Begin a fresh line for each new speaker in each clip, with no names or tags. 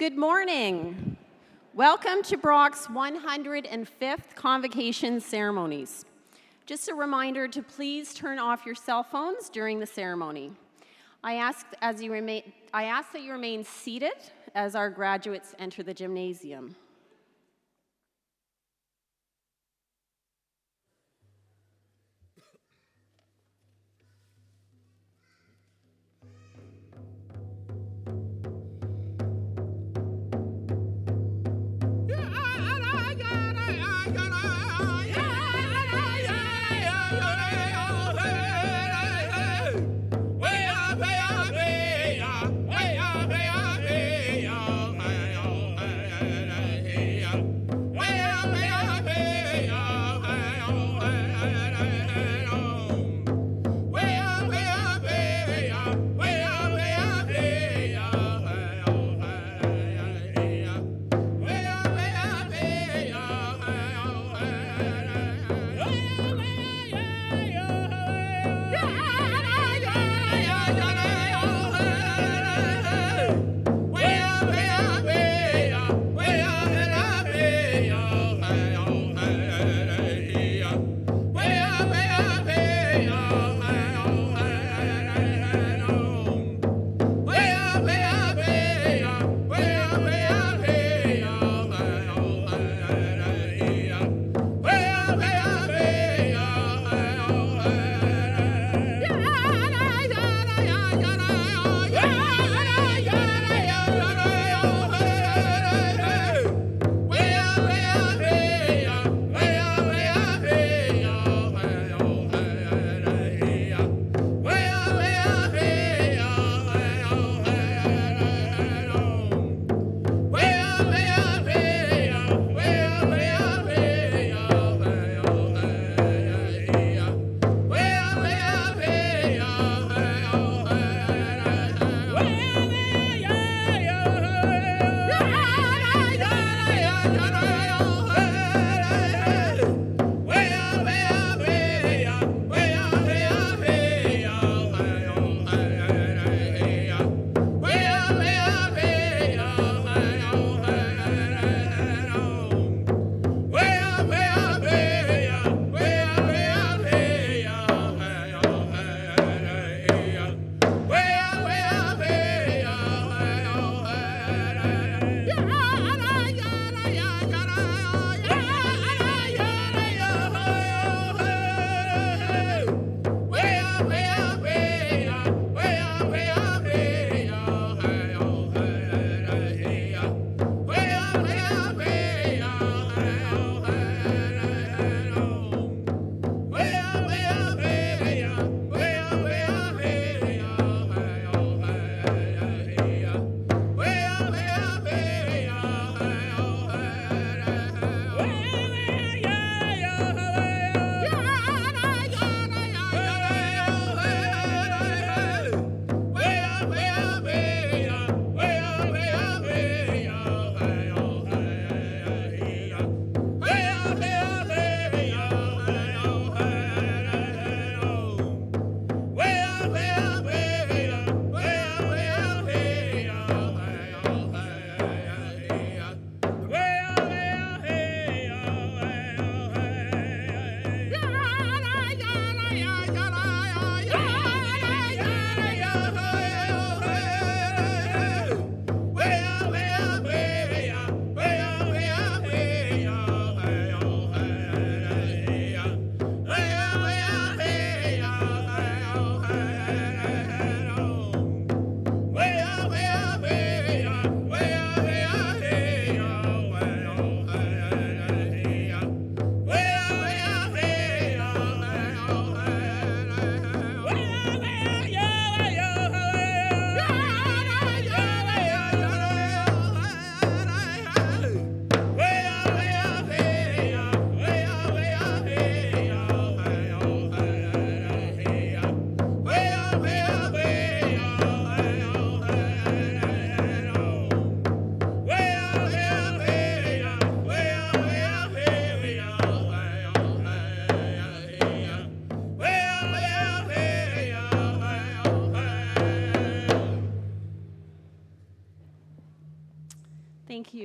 Good morning. Welcome to Brock's 105th Convocation ceremonies. Just a reminder to please turn off your cell phones during the ceremony. I ask that you remain seated as our graduates enter the gymnasium.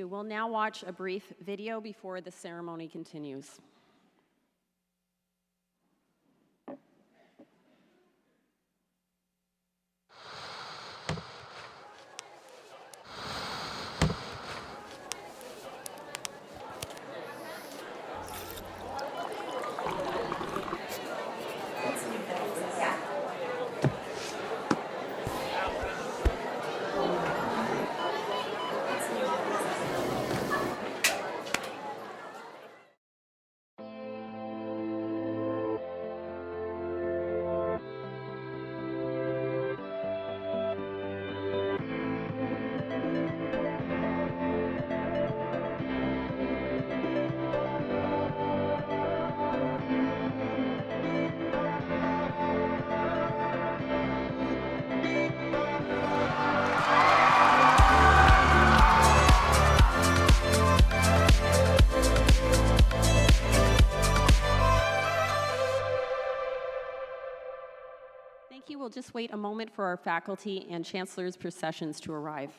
you. We'll now watch a brief video before the ceremony continues. Thank you. We'll just wait a moment for our faculty and Chancellor's processions to arrive.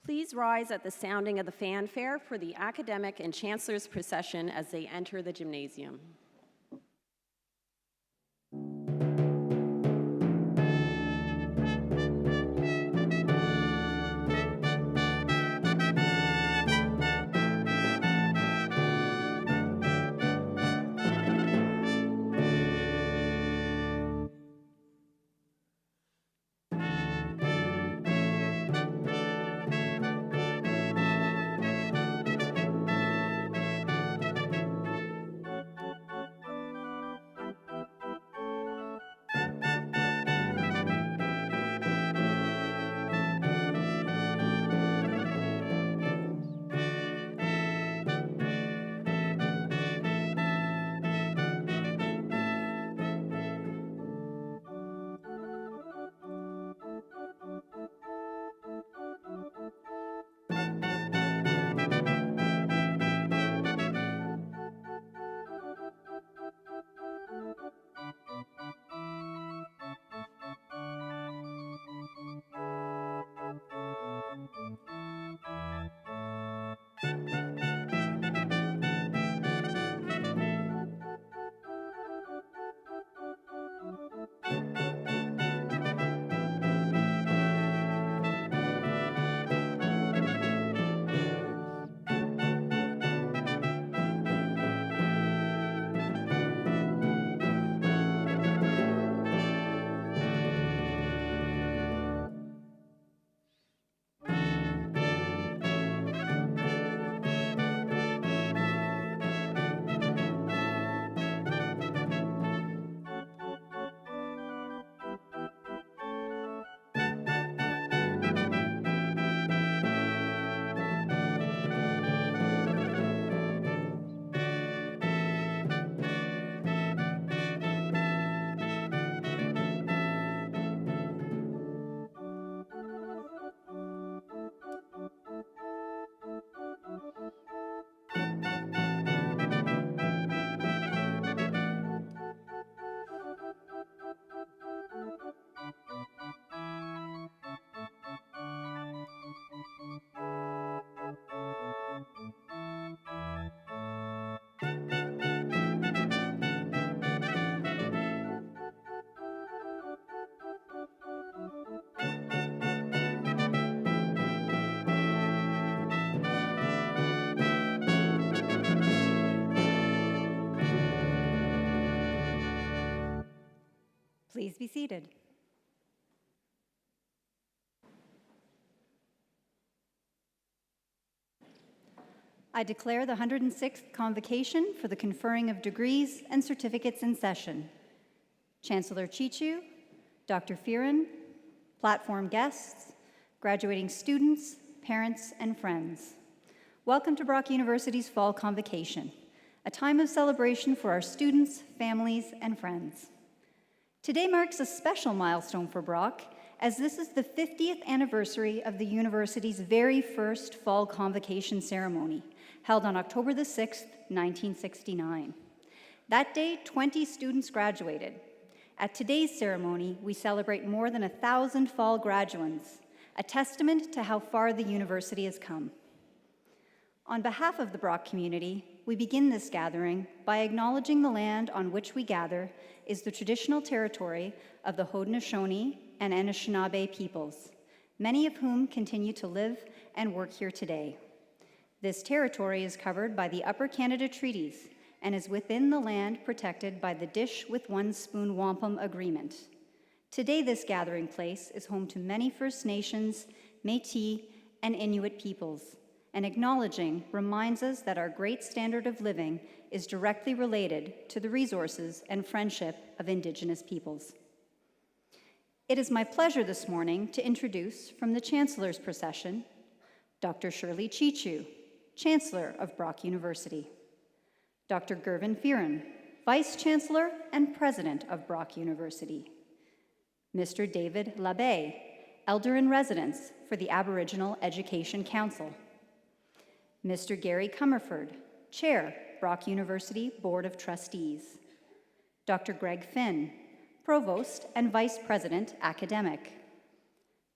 Please rise at the sounding of the fanfare for the academic and Chancellor's procession as they enter the gymnasium.
Please be seated. I declare the 106th Convocation for the conferring of degrees and certificates in session. Chancellor Chichu, Dr. Fearon, platform guests, graduating students, parents, and friends. Welcome to Brock University's Fall Convocation, a time of celebration for our students, families, and friends. Today marks a special milestone for Brock, as this is the 50th anniversary of the university's very first Fall Convocation ceremony, held on October the 6th, 1969. That day, 20 students graduated. At today's ceremony, we celebrate more than 1,000 fall graduands, a testament to how far the university has come. On behalf of the Brock community, we begin this gathering by acknowledging the land on which we gather is the traditional territory of the Haudenosaunee and Anishinaabe peoples, many of whom continue to live and work here today. This territory is covered by the Upper Canada Treaties and is within the land protected by the Dish with One Spoon Wampum Agreement. Today, this gathering place is home to many First Nations, Métis, and Inuit peoples, and acknowledging reminds us that our great standard of living is directly related to the resources and friendship of Indigenous peoples. It is my pleasure this morning to introduce, from the Chancellor's procession, Dr. Shirley Chichu, Chancellor of Brock University; Dr. Gervin Fearon, Vice Chancellor and President of Brock University; Mr. David Labbe, Elder in Residence for the Aboriginal Education Council; Mr. Gary Comerford, Chair, Brock University Board of Trustees; Dr. Greg Finn, Provost and Vice President, Academic;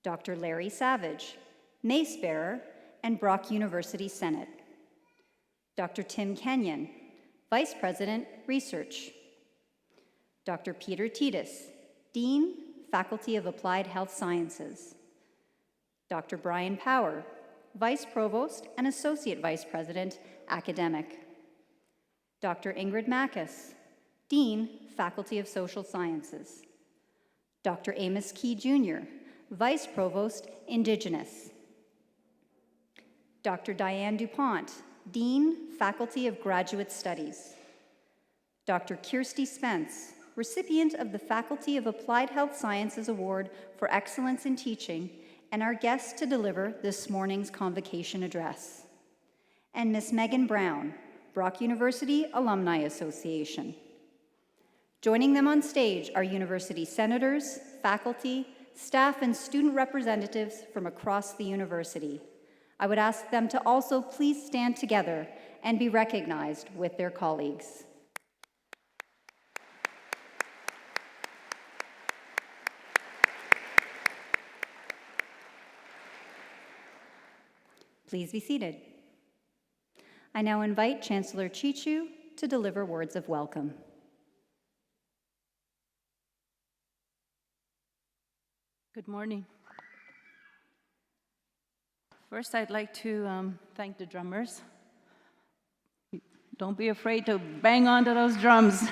Dr. Larry Savage, Mace Bearer and Brock University Senate; Dr. Tim Kenyon, Vice President, Research; Dr. Peter Titus, Dean, Faculty of Applied Health Sciences; Dr. Brian Power, Vice Provost and Associate Vice President, Academic; Dr. Ingrid Mackus, Dean, Faculty of Social Sciences; Dr. Amos Key Jr., Vice Provost, Indigenous; Dr. Diane DuPont, Dean, Faculty of Graduate Studies; Dr. Kirsty Spence, recipient of the Faculty of Applied Health Sciences Award for Excellence in Teaching, and our guest to deliver this morning's convocation address; and Ms. Megan Brown, Brock University Alumni Association. Joining them on stage are university senators, faculty, staff, and student representatives from across the university. I would ask them to also please stand together and be recognized with their colleagues. Please be seated. I now invite Chancellor Chichu to deliver words of welcome.
Good morning. First, I'd like to thank the drummers. Don't be afraid to bang onto those drums.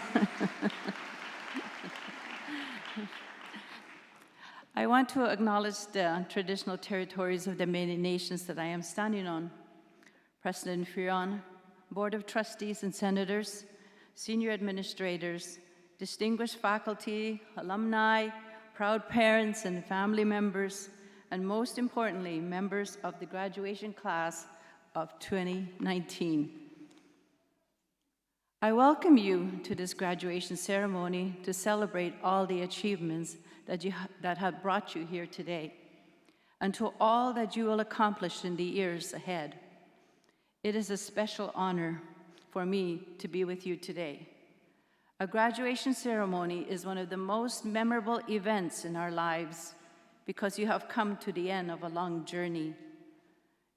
I want to acknowledge the traditional territories of the many nations that I am standing on. President Fearon, Board of Trustees and Senators, senior administrators, distinguished faculty, alumni, proud parents and family members, and most importantly, members of the graduation class of 2019. I welcome you to this graduation ceremony to celebrate all the achievements that have brought you here today, and to all that you will accomplish in the years ahead. It is a special honor for me to be with you today. A graduation ceremony is one of the most memorable events in our lives because you have come to the end of a long journey.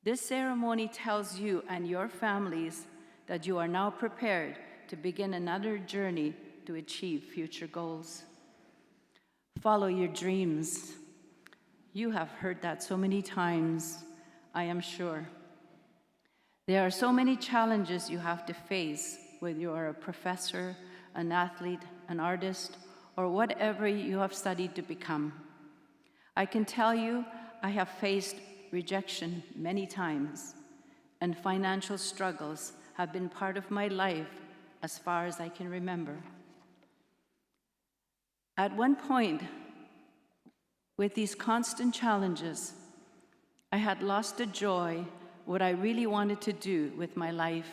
This ceremony tells you and your families that you are now prepared to begin another journey to achieve future goals. Follow your dreams. You have heard that so many times, I am sure. There are so many challenges you have to face, whether you are a professor, an athlete, an artist, or whatever you have studied to become. I can tell you I have faced rejection many times, and financial struggles have been part of my life as far as I can remember. At one point, with these constant challenges, I had lost the joy, what I really wanted to do with my life.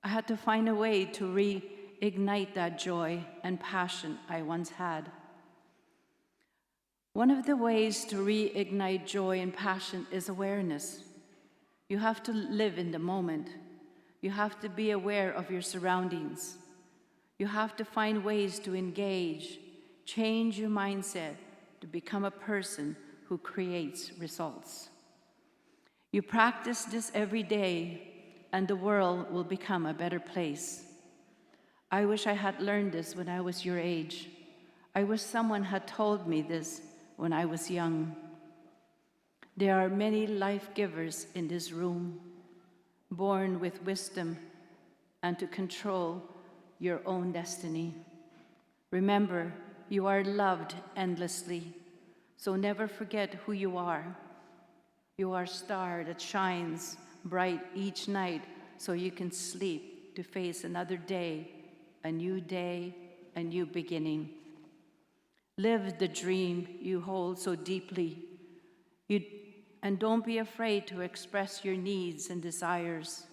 I had to find a way to reignite that joy and passion I once had. One of the ways to reignite joy and passion is awareness. You have to live in the moment. You have to be aware of your surroundings. You have to find ways to engage, change your mindset to become a person who creates results. You practice this every day, and the world will become a better place. I wish I had learned this when I was your age. I wish someone had told me this when I was young. There are many life givers in this room, born with wisdom and to control your own destiny. Remember, you are loved endlessly, so never forget who you are. You are a star that shines bright each night so you can sleep to face another day, a new beginning. Live the dream you hold so deeply, and don't be afraid to express your needs and desires.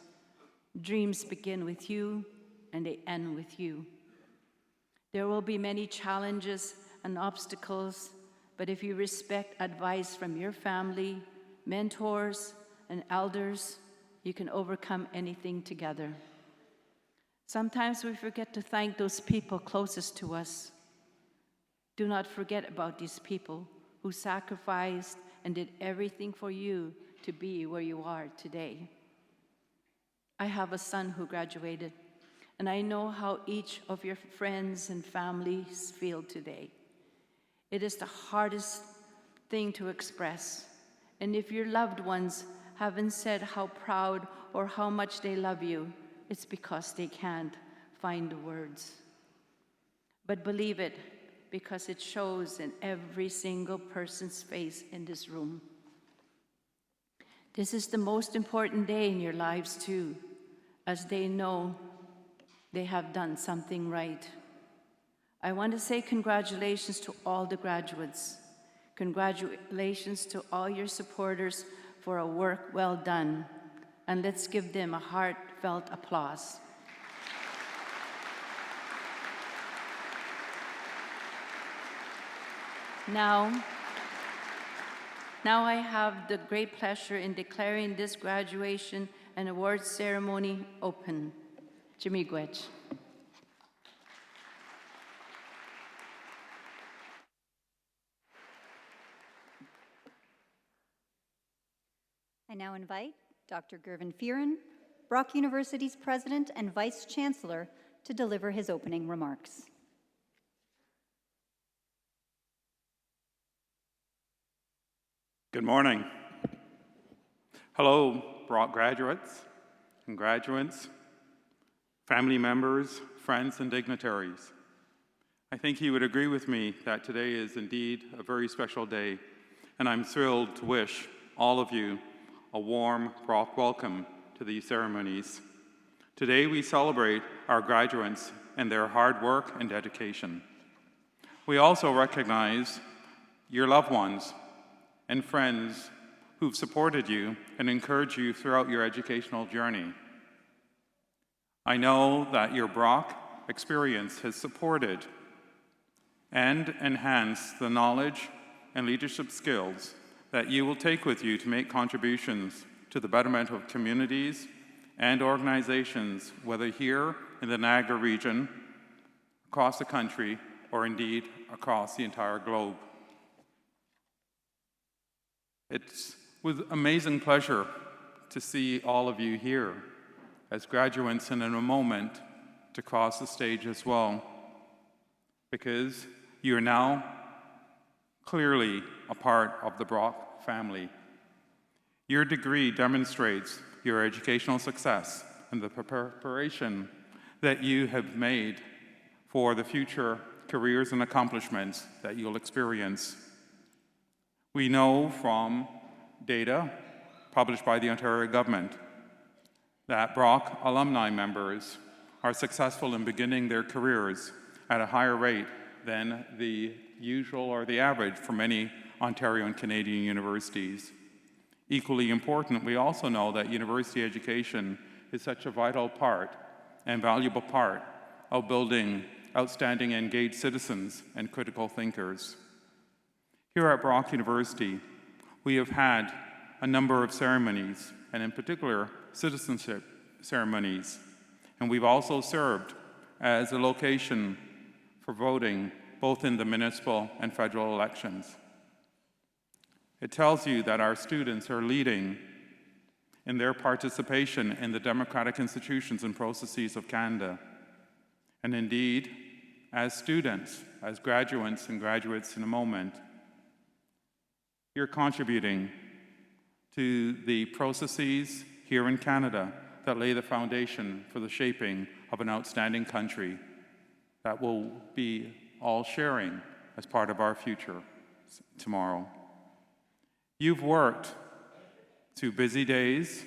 Dreams begin with you, and they end with you. There will be many challenges and obstacles, but if you respect advice from your family, mentors, and elders, you can overcome anything together. Sometimes we forget to thank those people closest to us. Do not forget about these people who sacrificed and did everything for you to be where you are today. I have a son who graduated, and I know how each of your friends and families feel today. It is the hardest thing to express, and if your loved ones haven't said how proud or how much they love you, it's because they can't find the words. But believe it, because it shows in every single person's face in this room. This is the most important day in your lives too, as they know they have done something right. I want to say congratulations to all the graduates. Congratulations to all your supporters for a work well done. And let's give them a heartfelt applause. Now I have the great pleasure in declaring this graduation and awards ceremony open. Jimmy Gwetch.
I now invite Dr. Gervin Fearon, Brock University's President and Vice Chancellor, to deliver his opening remarks.
Good morning. Hello, Brock graduates and graduates, family members, friends, and dignitaries. I think you would agree with me that today is indeed a very special day, and I'm thrilled to wish all of you a warm Brock welcome to these ceremonies. Today we celebrate our graduates and their hard work and dedication. We also recognize your loved ones and friends who've supported you and encouraged you throughout your educational journey. I know that your Brock experience has supported and enhanced the knowledge and leadership skills that you will take with you to make contributions to the betterment of communities and organizations, whether here in the Niagara region, across the country, or indeed across the entire globe. It's with amazing pleasure to see all of you here as graduates, and in a moment to cross the stage as well, because you are now clearly a part of the Brock family. Your degree demonstrates your educational success and the preparation that you have made for the future careers and accomplishments that you'll experience. We know from data published by the Ontario government that Brock alumni members are successful in beginning their careers at a higher rate than the usual or the average for many Ontario and Canadian universities. Equally important, we also know that university education is such a vital part and valuable part of building outstanding engaged citizens and critical thinkers. Here at Brock University, we have had a number of ceremonies, and in particular, citizenship ceremonies. And we've also served as a location for voting, both in the municipal and federal elections. It tells you that our students are leading in their participation in the democratic institutions and processes of Canada. And indeed, as students, as graduates and graduates in a moment, you're contributing to the processes here in Canada that lay the foundation for the shaping of an outstanding country that will be all sharing as part of our future tomorrow. You've worked through busy days,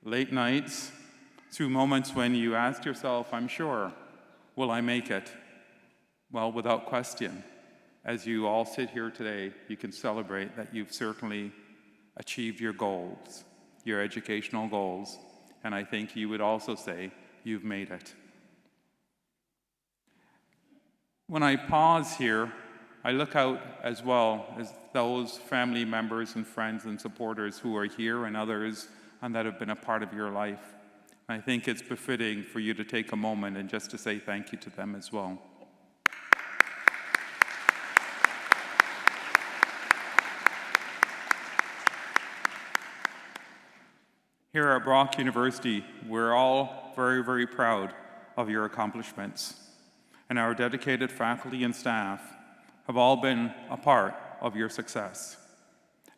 late nights, through moments when you asked yourself, I'm sure, will I make it? Well, without question, as you all sit here today, you can celebrate that you've certainly achieved your goals, your educational goals, and I think you would also say you've made it. When I pause here, I look out as well as those family members and friends and supporters who are here and others and that have been a part of your life. I think it's befitting for you to take a moment and just to say thank you to them as well. Here at Brock University, we're all very, very proud of your accomplishments, and our dedicated faculty and staff have all been a part of your success.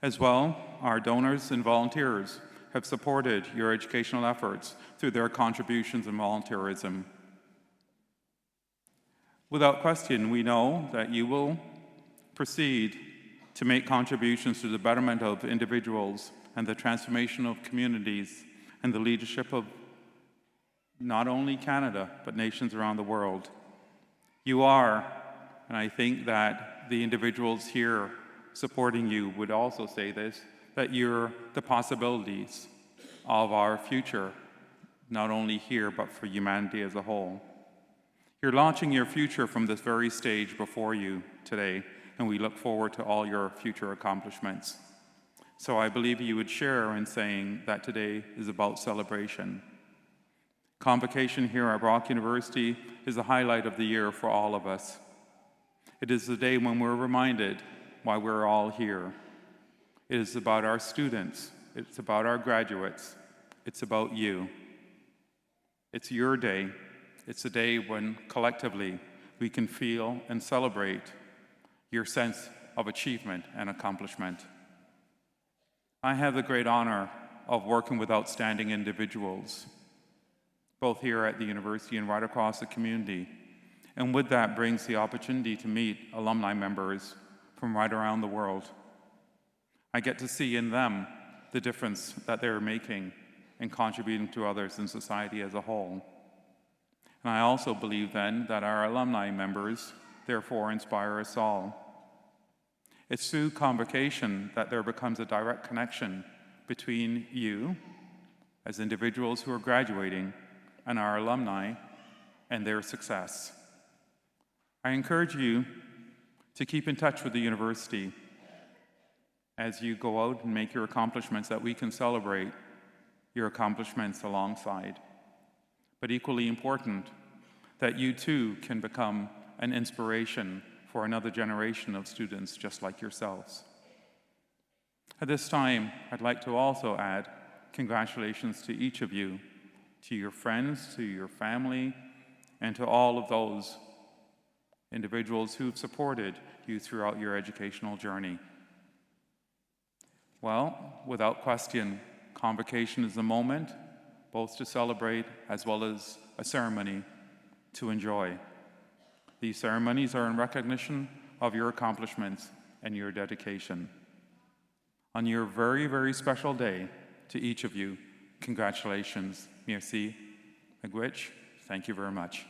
As well, our donors and volunteers have supported your educational efforts through their contributions and volunteerism. Without question, we know that you will proceed to make contributions to the betterment of individuals and the transformation of communities and the leadership of not only Canada, but nations around the world. You are, and I think that the individuals here supporting you would also say this, that you're the possibilities of our future, not only here, but for humanity as a whole. You're launching your future from this very stage before you today, and we look forward to all your future accomplishments. So I believe you would share in saying that today is about celebration. Convocation here at Brock University is the highlight of the year for all of us. It is the day when we're reminded why we're all here. It is about our students. It's about our graduates. It's about you. It's your day. It's a day when collectively we can feel and celebrate your sense of achievement and accomplishment. I have the great honor of working with outstanding individuals, both here at the university and right across the community. And with that brings the opportunity to meet alumni members from right around the world. I get to see in them the difference that they're making and contributing to others in society as a whole. And I also believe then that our alumni members therefore inspire us all. It's through Convocation that there becomes a direct connection between you, as individuals who are graduating, and our alumni and their success. I encourage you to keep in touch with the university as you go out and make your accomplishments, that we can celebrate your accomplishments alongside. But equally important, that you too can become an inspiration for another generation of students just like yourselves. At this time, I'd like to also add congratulations to each of you, to your friends, to your family, and to all of those individuals who've supported you throughout your educational journey. Well, without question, Convocation is a moment both to celebrate as well as a ceremony to enjoy. These ceremonies are in recognition of your accomplishments and your dedication. On your very, very special day, to each of you, congratulations. Merci. Miigwech. Thank you very much.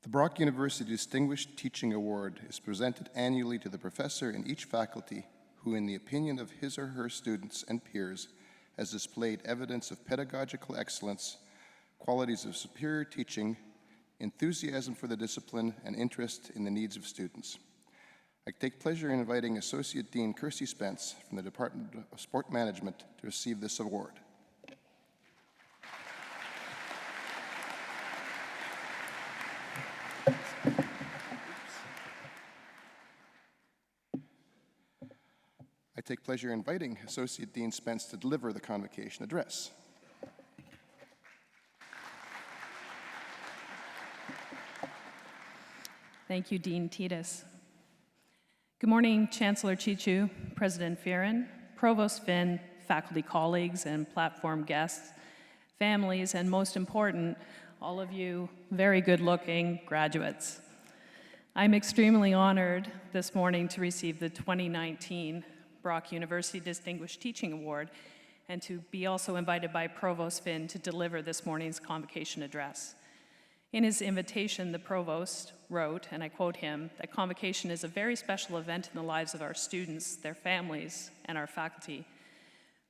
The Brock University Distinguished Teaching Award is presented annually to the professor in each faculty who, in the opinion of his or her students and peers, has displayed evidence of pedagogical excellence, qualities of superior teaching, enthusiasm for the discipline, and interest in the needs of students. I take pleasure in inviting Associate Dean Kirsty Spence from the Department of Sport Management to receive this award. I take pleasure in inviting Associate Dean Spence to deliver the Convocation address.
Thank you, Dean Titus. Good morning, Chancellor Chichu, President Fearon, Provost Finn, faculty colleagues and platform guests, families, and most important, all of you very good-looking graduates. I'm extremely honored this morning to receive the 2019 Brock University Distinguished Teaching Award and to be also invited by Provost Finn to deliver this morning's convocation address. In his invitation, the Provost wrote, and I quote him, that Convocation is a very special event in the lives of our students, their families, and our faculty.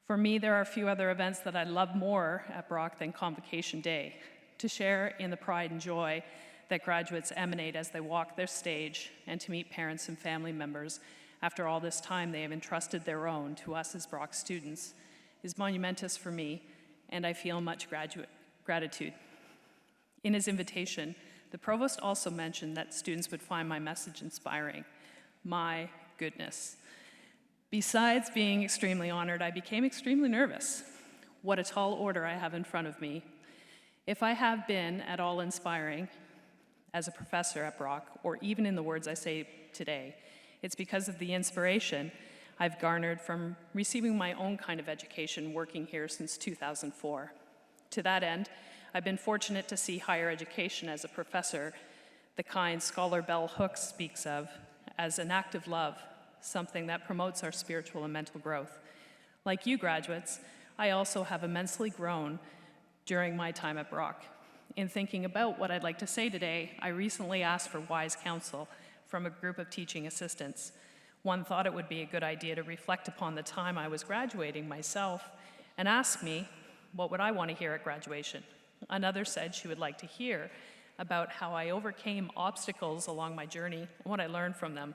For me, there are few other events that I love more at Brock than Convocation Day, to share in the pride and joy that graduates emanate as they walk their stage and to meet parents and family members after all this time they have entrusted their own to us as Brock students is monumentous for me, and I feel much gratitude. In his invitation, the Provost also mentioned that students would find my message inspiring. My goodness. Besides being extremely honored, I became extremely nervous. What a tall order I have in front of me. If I have been at all inspiring as a professor at Brock, or even in the words I say today, it's because of the inspiration I've garnered from receiving my own kind of education working here since 2004. To that end, I've been fortunate to see higher education as a professor, the kind Scholar Bell Hooks speaks of, as an act of love, something that promotes our spiritual and mental growth. Like you graduates, I also have immensely grown during my time at Brock. In thinking about what I'd like to say today, I recently asked for wise counsel from a group of teaching assistants. One thought it would be a good idea to reflect upon the time I was graduating myself and ask me, what would I want to hear at graduation? Another said she would like to hear about how I overcame obstacles along my journey and what I learned from them.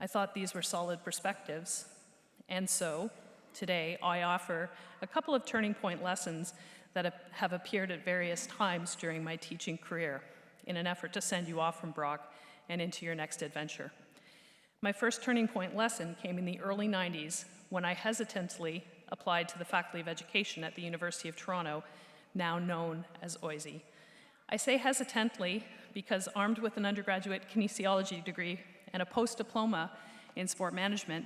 I thought these were solid perspectives, and so today I offer a couple of turning point lessons that have appeared at various times during my teaching career in an effort to send you off from Brock and into your next adventure. My first turning point lesson came in the early 90s when I hesitantly applied to the Faculty of Education at the University of Toronto, now known as OISE. I say hesitantly because armed with an undergraduate kinesiology degree and a post-diploma in sport management,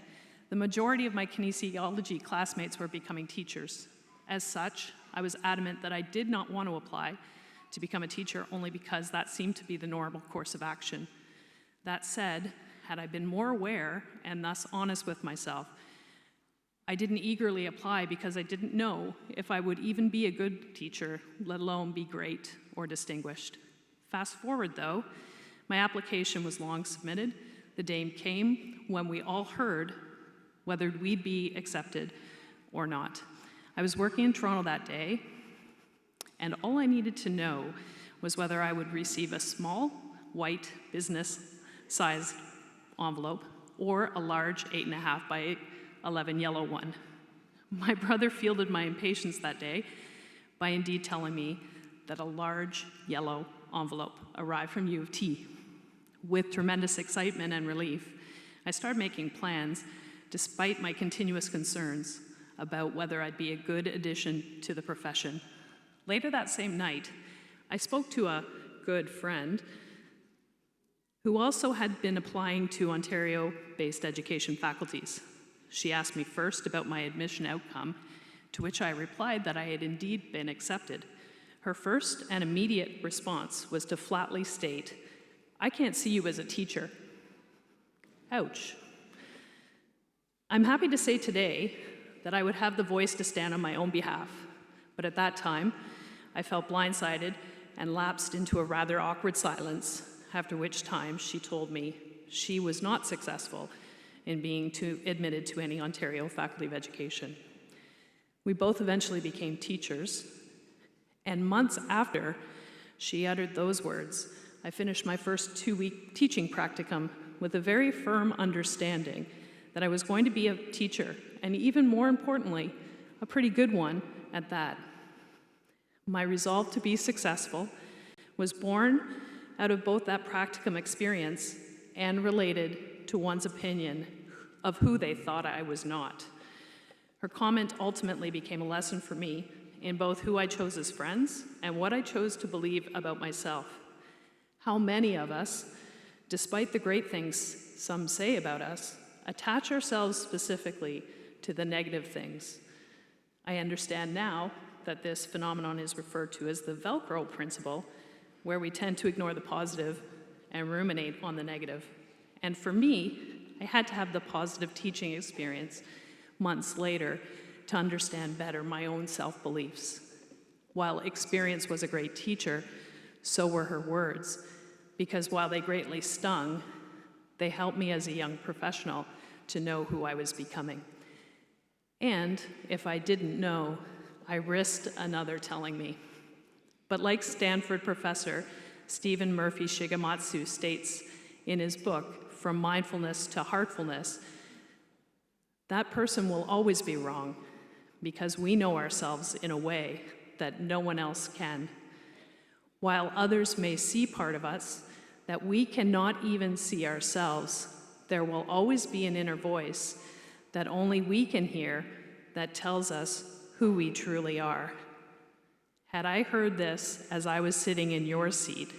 the majority of my kinesiology classmates were becoming teachers. As such, I was adamant that I did not want to apply to become a teacher only because that seemed to be the normal course of action. That said, had I been more aware and thus honest with myself, I didn't eagerly apply because I didn't know if I would even be a good teacher, let alone be great or distinguished. Fast forward though, my application was long submitted. The day came when we all heard whether we'd be accepted or not. I was working in Toronto that day, and all I needed to know was whether I would receive a small, white, business-sized envelope or a large 8.5 by 11 yellow one. My brother fielded my impatience that day by indeed telling me that a large yellow envelope arrived from U of T. With tremendous excitement and relief, I started making plans, despite my continuous concerns about whether I'd be a good addition to the profession. Later that same night, I spoke to a good friend who also had been applying to Ontario-based education faculties. She asked me first about my admission outcome, to which I replied that I had indeed been accepted. Her first and immediate response was to flatly state, "I can't see you as a teacher." Ouch. I'm happy to say today that I would have the voice to stand on my own behalf, but at that time, I felt blindsided and lapsed into a rather awkward silence, after which time she told me she was not successful in being admitted to any Ontario Faculty of Education. We both eventually became teachers, and months after she uttered those words, I finished my first 2-week teaching practicum with a very firm understanding that I was going to be a teacher, and even more importantly, a pretty good one at that. My resolve to be successful was born out of both that practicum experience and related to one's opinion of who they thought I was not. Her comment ultimately became a lesson for me in both who I chose as friends and what I chose to believe about myself. How many of us, despite the great things some say about us, attach ourselves specifically to the negative things. I understand now that this phenomenon is referred to as the Velcro principle, where we tend to ignore the positive and ruminate on the negative. And for me, I had to have the positive teaching experience months later to understand better my own self-beliefs. While experience was a great teacher, so were her words, because while they greatly stung, they helped me as a young professional to know who I was becoming. And if I didn't know, I risked another telling me. But like Stanford professor Stephen Murphy Shigematsu states in his book, From Mindfulness to Heartfulness, that person will always be wrong because we know ourselves in a way that no one else can. While others may see part of us that we cannot even see ourselves, there will always be an inner voice that only we can hear that tells us who we truly are. Had I heard this as I was sitting in your seat,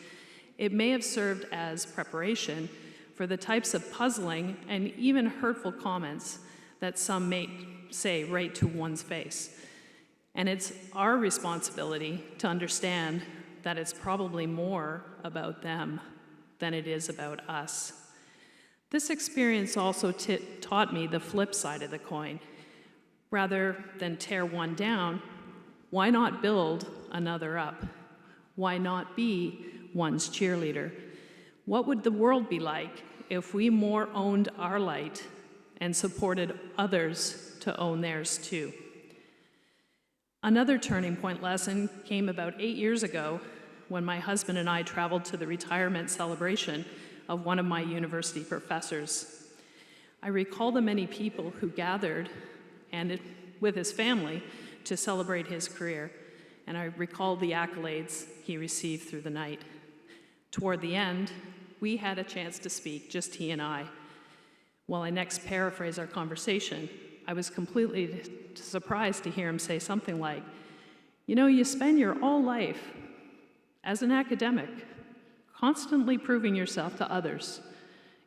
it may have served as preparation for the types of puzzling and even hurtful comments that some may say right to one's face. And it's our responsibility to understand that it's probably more about them than it is about us. This experience also taught me the flip side of the coin. Rather than tear one down, why not build another up? Why not be one's cheerleader? What would the world be like if we more owned our light and supported others to own theirs too? Another turning point lesson came about 8 years ago when my husband and I traveled to the retirement celebration of one of my university professors. I recall the many people who gathered and with his family to celebrate his career, and I recall the accolades he received through the night. Toward the end, we had a chance to speak, just he and I. While I next paraphrase our conversation, I was completely surprised to hear him say something like, "You know, you spend your whole life as an academic constantly proving yourself to others,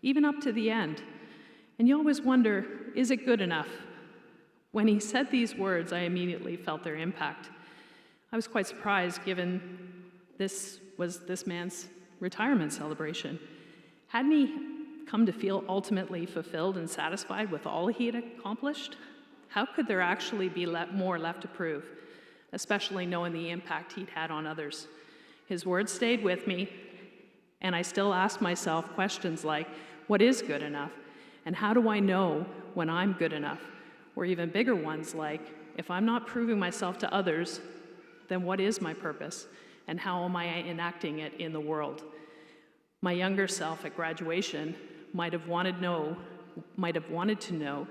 even up to the end, and you always wonder, is it good enough?" When he said these words, I immediately felt their impact. I was quite surprised, given this was this man's retirement celebration. Hadn't he come to feel ultimately fulfilled and satisfied with all he had accomplished? How could there actually be more left to prove, especially knowing the impact he'd had on others? His words stayed with me, and I still ask myself questions like, what is good enough? And how do I know when I'm good enough? Or even bigger ones like, if I'm not proving myself to others, then what is my purpose? And how am I enacting it in the world? My younger self at graduation might have wanted to know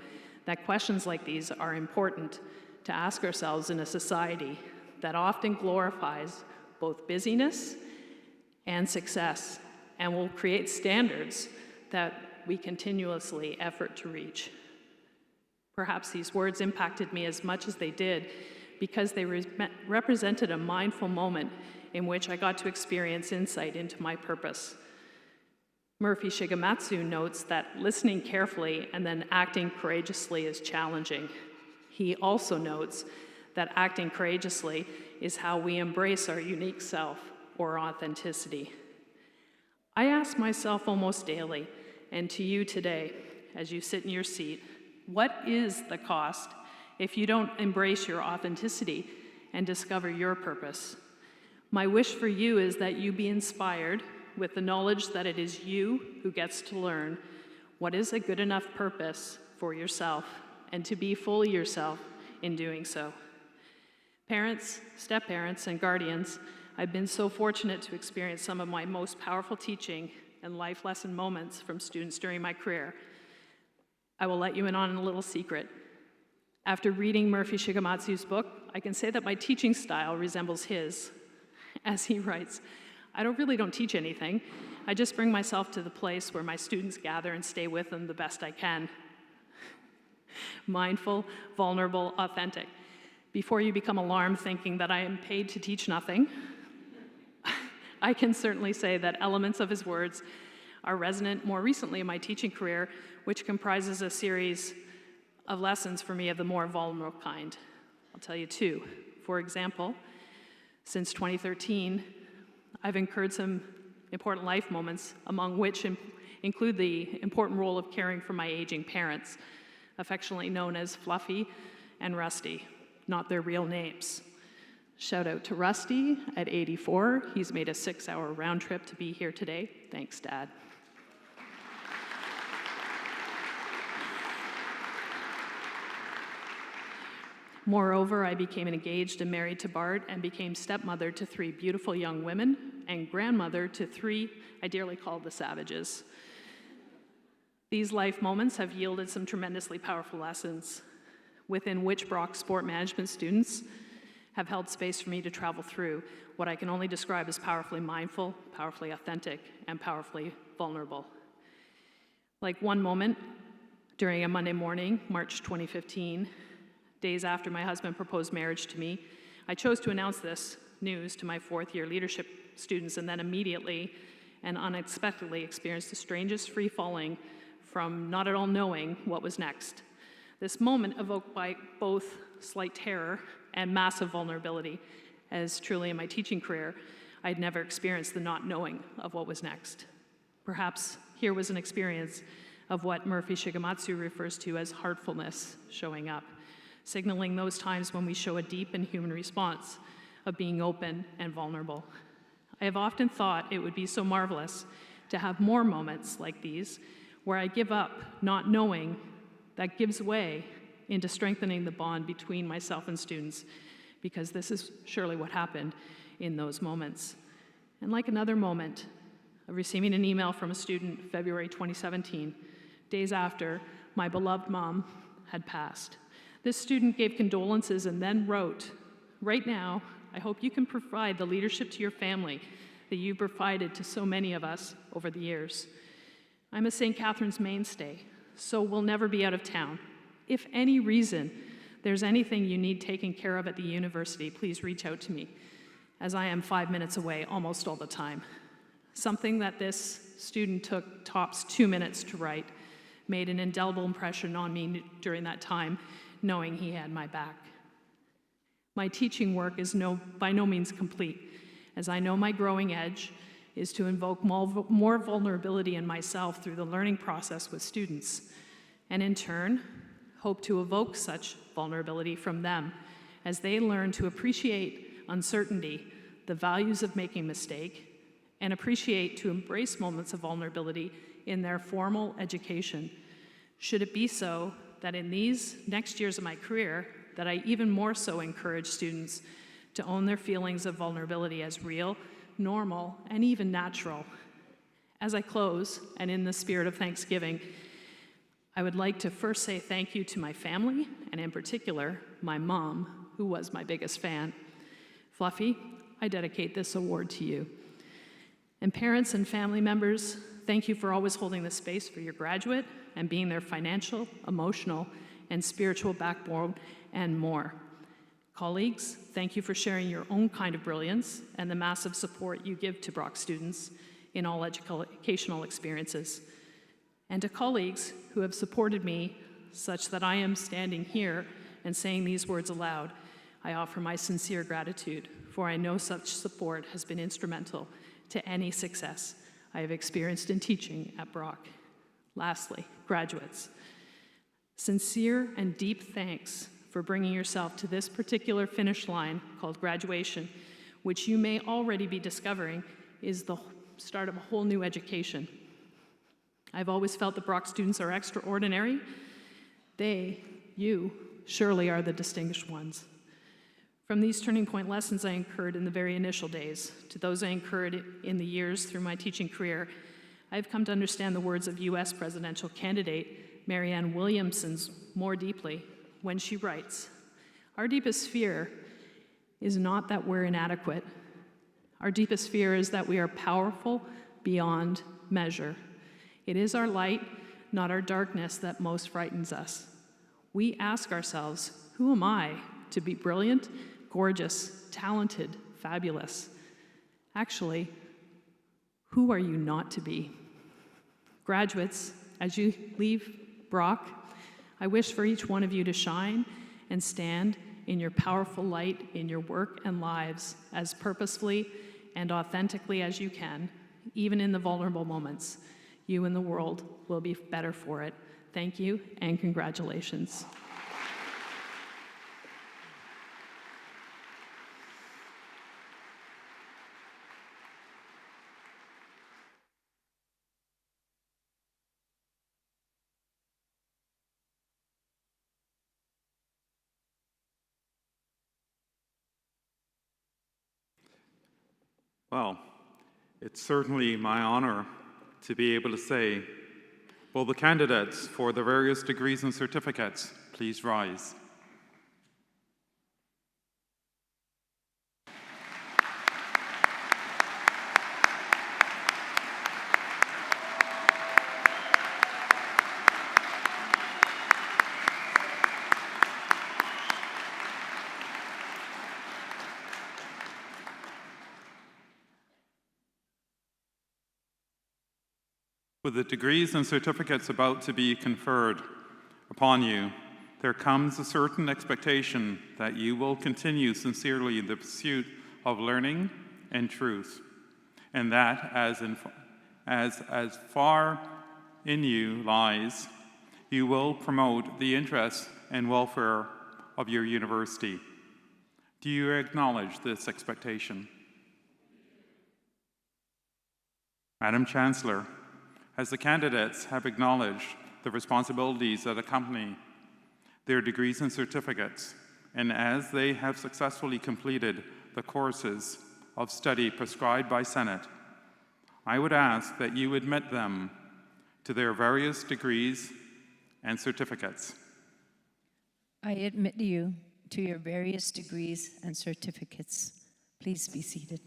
that questions like these are important to ask ourselves in a society that often glorifies both busyness and success, and will create standards that we continuously effort to reach. Perhaps these words impacted me as much as they did because they represented a mindful moment in which I got to experience insight into my purpose. Murphy Shigematsu notes that listening carefully and then acting courageously is challenging. He also notes that acting courageously is how we embrace our unique self or authenticity. I ask myself almost daily, and to you today, as you sit in your seat, what is the cost if you don't embrace your authenticity and discover your purpose? My wish for you is that you be inspired with the knowledge that it is you who gets to learn what is a good enough purpose for yourself and to be fully yourself in doing so. Parents, step-parents, and guardians, I've been so fortunate to experience some of my most powerful teaching and life lesson moments from students during my career. I will let you in on a little secret. After reading Murphy Shigematsu's book, I can say that my teaching style resembles his. As he writes, I don't teach anything. I just bring myself to the place where my students gather and stay with them the best I can. Mindful, vulnerable, authentic. Before you become alarmed thinking that I am paid to teach nothing, I can certainly say that elements of his words are resonant more recently in my teaching career, which comprises a series of lessons for me of the more vulnerable kind. I'll tell you two. For example, since 2013, I've incurred some important life moments, among which include the important role of caring for my aging parents, affectionately known as Fluffy and Rusty, not their real names. Shout out to Rusty at 84. He's made a 6-hour round trip to be here today. Thanks, Dad. Moreover, I became engaged and married to Bart and became stepmother to 3 beautiful young women and grandmother to 3 I dearly call the Savages. These life moments have yielded some tremendously powerful lessons within which Brock sport management students have held space for me to travel through what I can only describe as powerfully mindful, powerfully authentic, and powerfully vulnerable. Like one moment during a Monday morning, March 2015, days after my husband proposed marriage to me, I chose to announce this news to my 4th-year leadership students and then immediately and unexpectedly experienced the strangest free falling from not at all knowing what was next. This moment evoked by both slight terror and massive vulnerability, as truly in my teaching career, I'd never experienced the not knowing of what was next. Perhaps here was an experience of what Murphy Shigematsu refers to as heartfulness showing up, signaling those times when we show a deep and human response of being open and vulnerable. I have often thought it would be so marvelous to have more moments like these where I give up not knowing that gives way into strengthening the bond between myself and students, because this is surely what happened in those moments. And like another moment of receiving an email from a student February 2017, days after my beloved mom had passed. This student gave condolences and then wrote, "Right now, I hope you can provide the leadership to your family that you provided to so many of us over the years. I'm a St. Catherine's mainstay, so we'll never be out of town. If any reason there's anything you need taken care of at the university, please reach out to me, as I am 5 minutes away almost all the time." Something that this student took tops 2 minutes to write made an indelible impression on me during that time, knowing he had my back. My teaching work is by no means complete, as I know my growing edge is to invoke more vulnerability in myself through the learning process with students, and in turn, hope to evoke such vulnerability from them as they learn to appreciate uncertainty, the values of making mistake, and appreciate to embrace moments of vulnerability in their formal education. Should it be so that in these next years of my career, that I even more so encourage students to own their feelings of vulnerability as real, normal, and even natural. As I close, and in the spirit of Thanksgiving, I would like to first say thank you to my family, and in particular, my mom, who was my biggest fan. Fluffy, I dedicate this award to you. And parents and family members, thank you for always holding the space for your graduate and being their financial, emotional, and spiritual backbone, and more. Colleagues, thank you for sharing your own kind of brilliance and the massive support you give to Brock students in all educational experiences. And to colleagues who have supported me such that I am standing here and saying these words aloud, I offer my sincere gratitude, for I know such support has been instrumental to any success I have experienced in teaching at Brock. Lastly, graduates, sincere and deep thanks for bringing yourself to this particular finish line called graduation, which you may already be discovering is the start of a whole new education. I've always felt that Brock students are extraordinary. You, surely are the distinguished ones. From these turning point lessons I incurred in the very initial days to those I incurred in the years through my teaching career, I've come to understand the words of U.S. presidential candidate Marianne Williamson more deeply when she writes, "Our deepest fear is not that we're inadequate. Our deepest fear is that we are powerful beyond measure. It is our light, not our darkness, that most frightens us. We ask ourselves, who am I to be brilliant, gorgeous, talented, fabulous? Actually, who are you not to be?" Graduates, as you leave Brock, I wish for each one of you to shine and stand in your powerful light in your work and lives as purposefully and authentically as you can, even in the vulnerable moments. You and the world will be better for it. Thank you and congratulations.
Well, it's certainly my honor to be able to say, will the candidates for the various degrees and certificates please rise? With the degrees and certificates about to be conferred upon you, there comes a certain expectation that you will continue sincerely the pursuit of learning and truth, and that as far in you lies, you will promote the interests and welfare of your university. Do you acknowledge this expectation? Madam Chancellor, as the candidates have acknowledged the responsibilities that accompany their degrees and certificates, and as they have successfully completed the courses of study prescribed by Senate, I would ask that you admit them to their various degrees and certificates.
I admit you to your various degrees and certificates. Please be seated.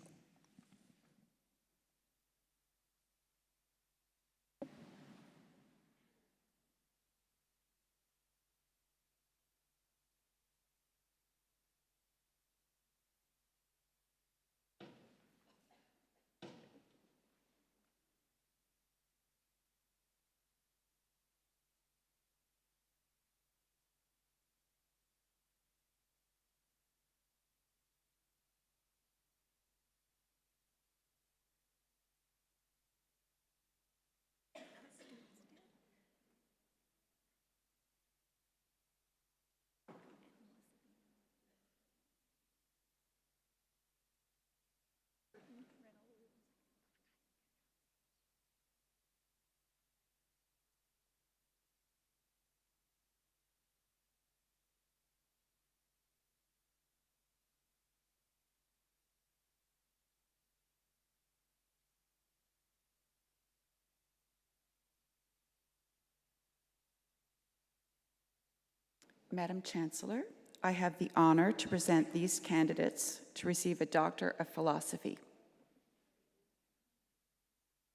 Madam Chancellor, I have the honor to present these candidates to receive a Doctor of Philosophy.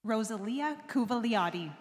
Rosalia Cuvaliati.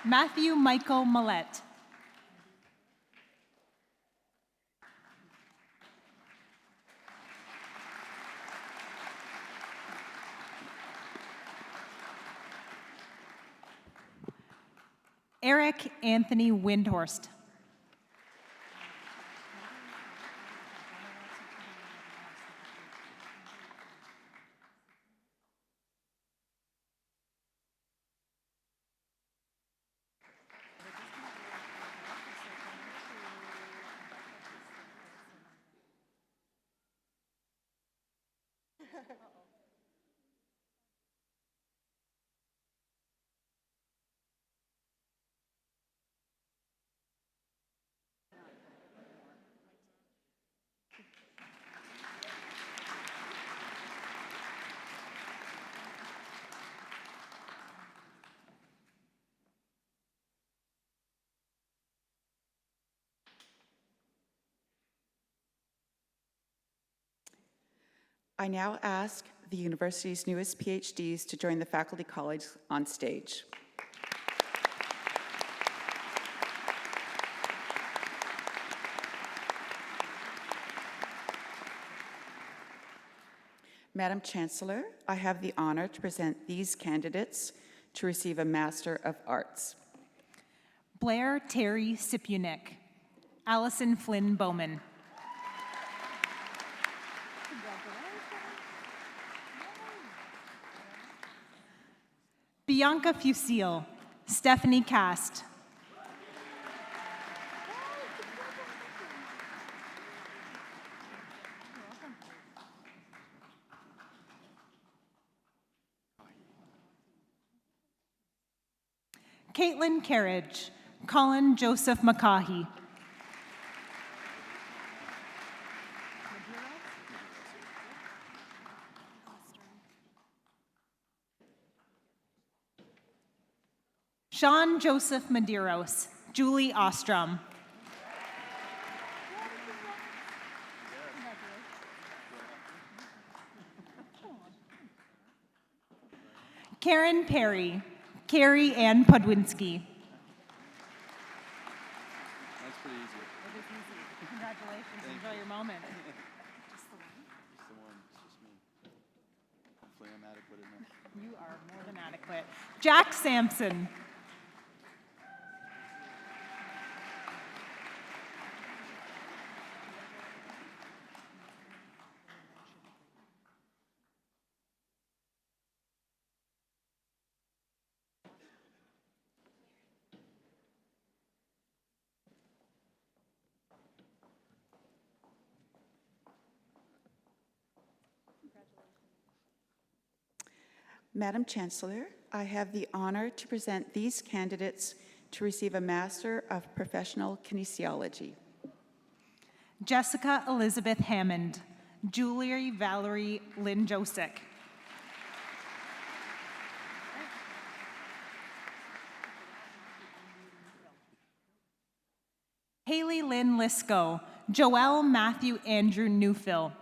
Matthew Michael Millette. Eric Anthony Windhorst.
I now ask the university's newest PhDs to join the Faculty College on stage. Madam Chancellor, I have the honor to present these candidates to receive a Master of Arts.
Blair Terry Sipunik. Allison Flynn Bowman. Bianca Fusil. Stephanie Cast. Caitlin Carriage. Colin Joseph McCaughey. Sean Joseph Medeiros. Julie Ostrom. Karen Perry. Carrie Ann Podwinski.
That's pretty easy.
It is easy. Congratulations. Enjoy your moment.
Just the one. It's just me. Hopefully I'm adequate enough.
You are more than adequate. Jack Sampson.
Madam Chancellor, I have the honor to present these candidates to receive a Master of Professional Kinesiology.
Jessica Elizabeth Hammond. Julie Valerie Lynn Josick. Haley Lynn Lisco. Joel Matthew Andrew Newfill.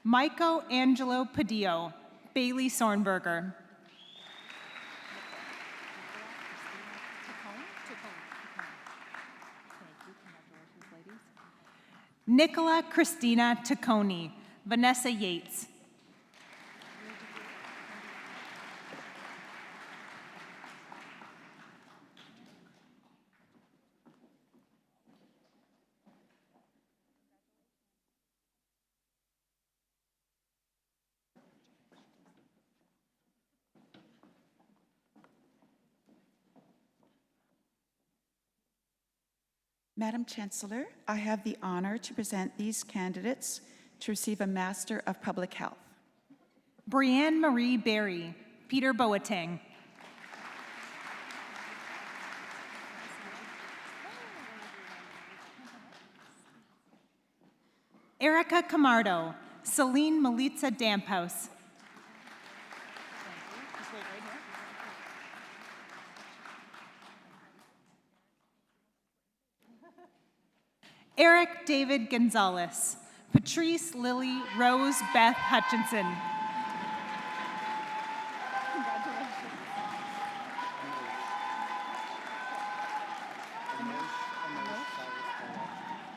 Maiko Angelo Padillo. Bailey Sornberger. Nicola Christina Tacconi. Vanessa Yates.
Madam Chancellor, I have the honor to present these candidates to receive a Master of Public Health.
Brianne Marie Berry. Peter Boateng. Erica Camardo. Celine Melitza Damphouse. Eric David Gonzalez. Patrice Lily Rose Beth Hutchinson.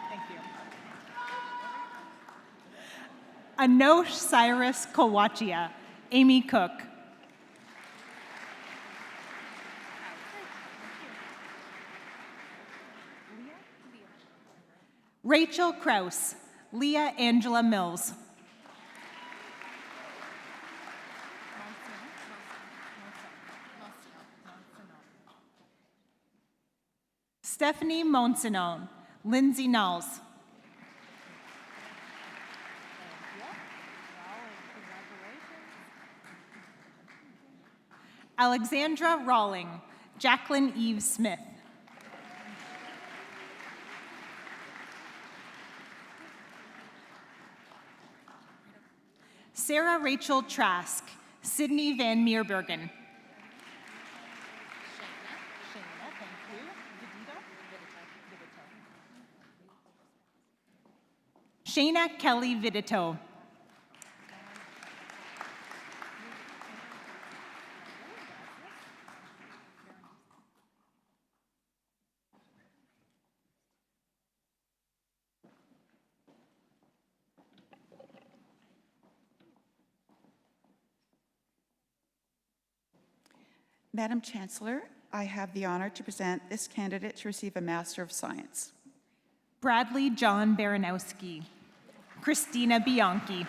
Thank you. Anosh Cyrus Kowachia, Amy Cook. Rachel Kraus, Leah Angela Mills. Stephanie Monsignol, Lindsay Knowles. Alexandra Rawling, Jacqueline Eve Smith. Sarah Rachel Trask, Sydney Van Meerbergen. Shayna Kelly Vidito.
Madam Chancellor, I have the honor to present this candidate to receive a Master of Science.
Bradley John Baranowski. Christina Bianchi.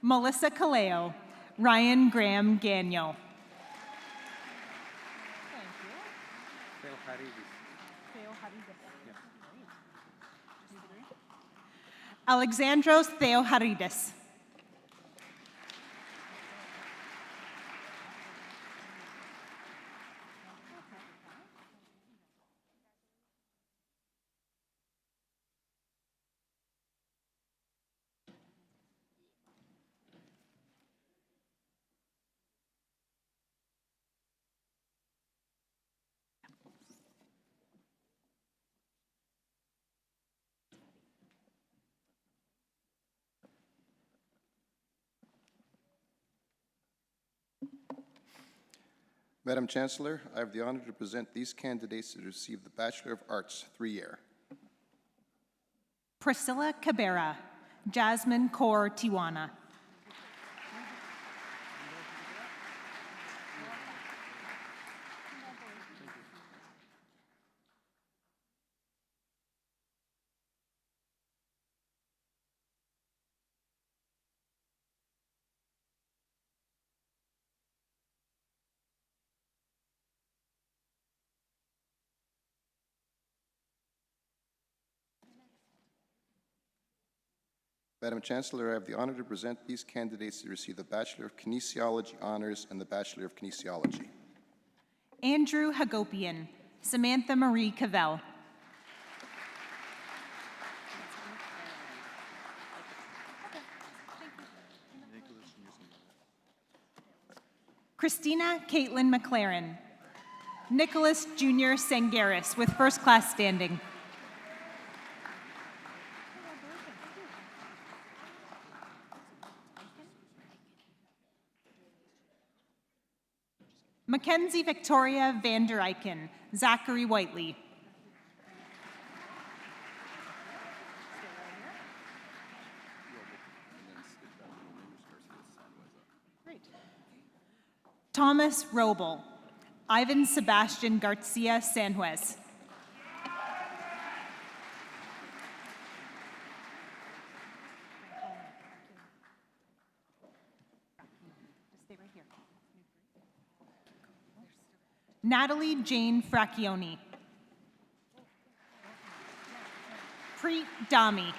Melissa Kaleo. Ryan Graham Gagnon. Alexandros Theoharidis.
Madam Chancellor, I have the honor to present these candidates to receive the Bachelor of Arts 3-year.
Priscilla Cabrera. Jasmine Kaur Tiwana.
Madam Chancellor, I have the honor to present these candidates to receive the Bachelor of Kinesiology Honors and the Bachelor of Kinesiology.
Andrew Hagopian. Samantha Marie Cavell. Christina Caitlin McLaren. Nicholas Jr. Sangaris with first class standing. Mackenzie Victoria Van Der Eycken. Zachary Whiteley. Thomas Roble. Ivan Sebastian Garcia Sanjuez. Natalie Jane Fracchioni. Preet Dami.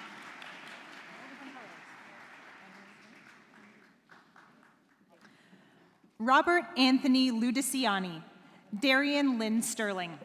Robert Anthony Ludiciani. Darian Lynn Sterling.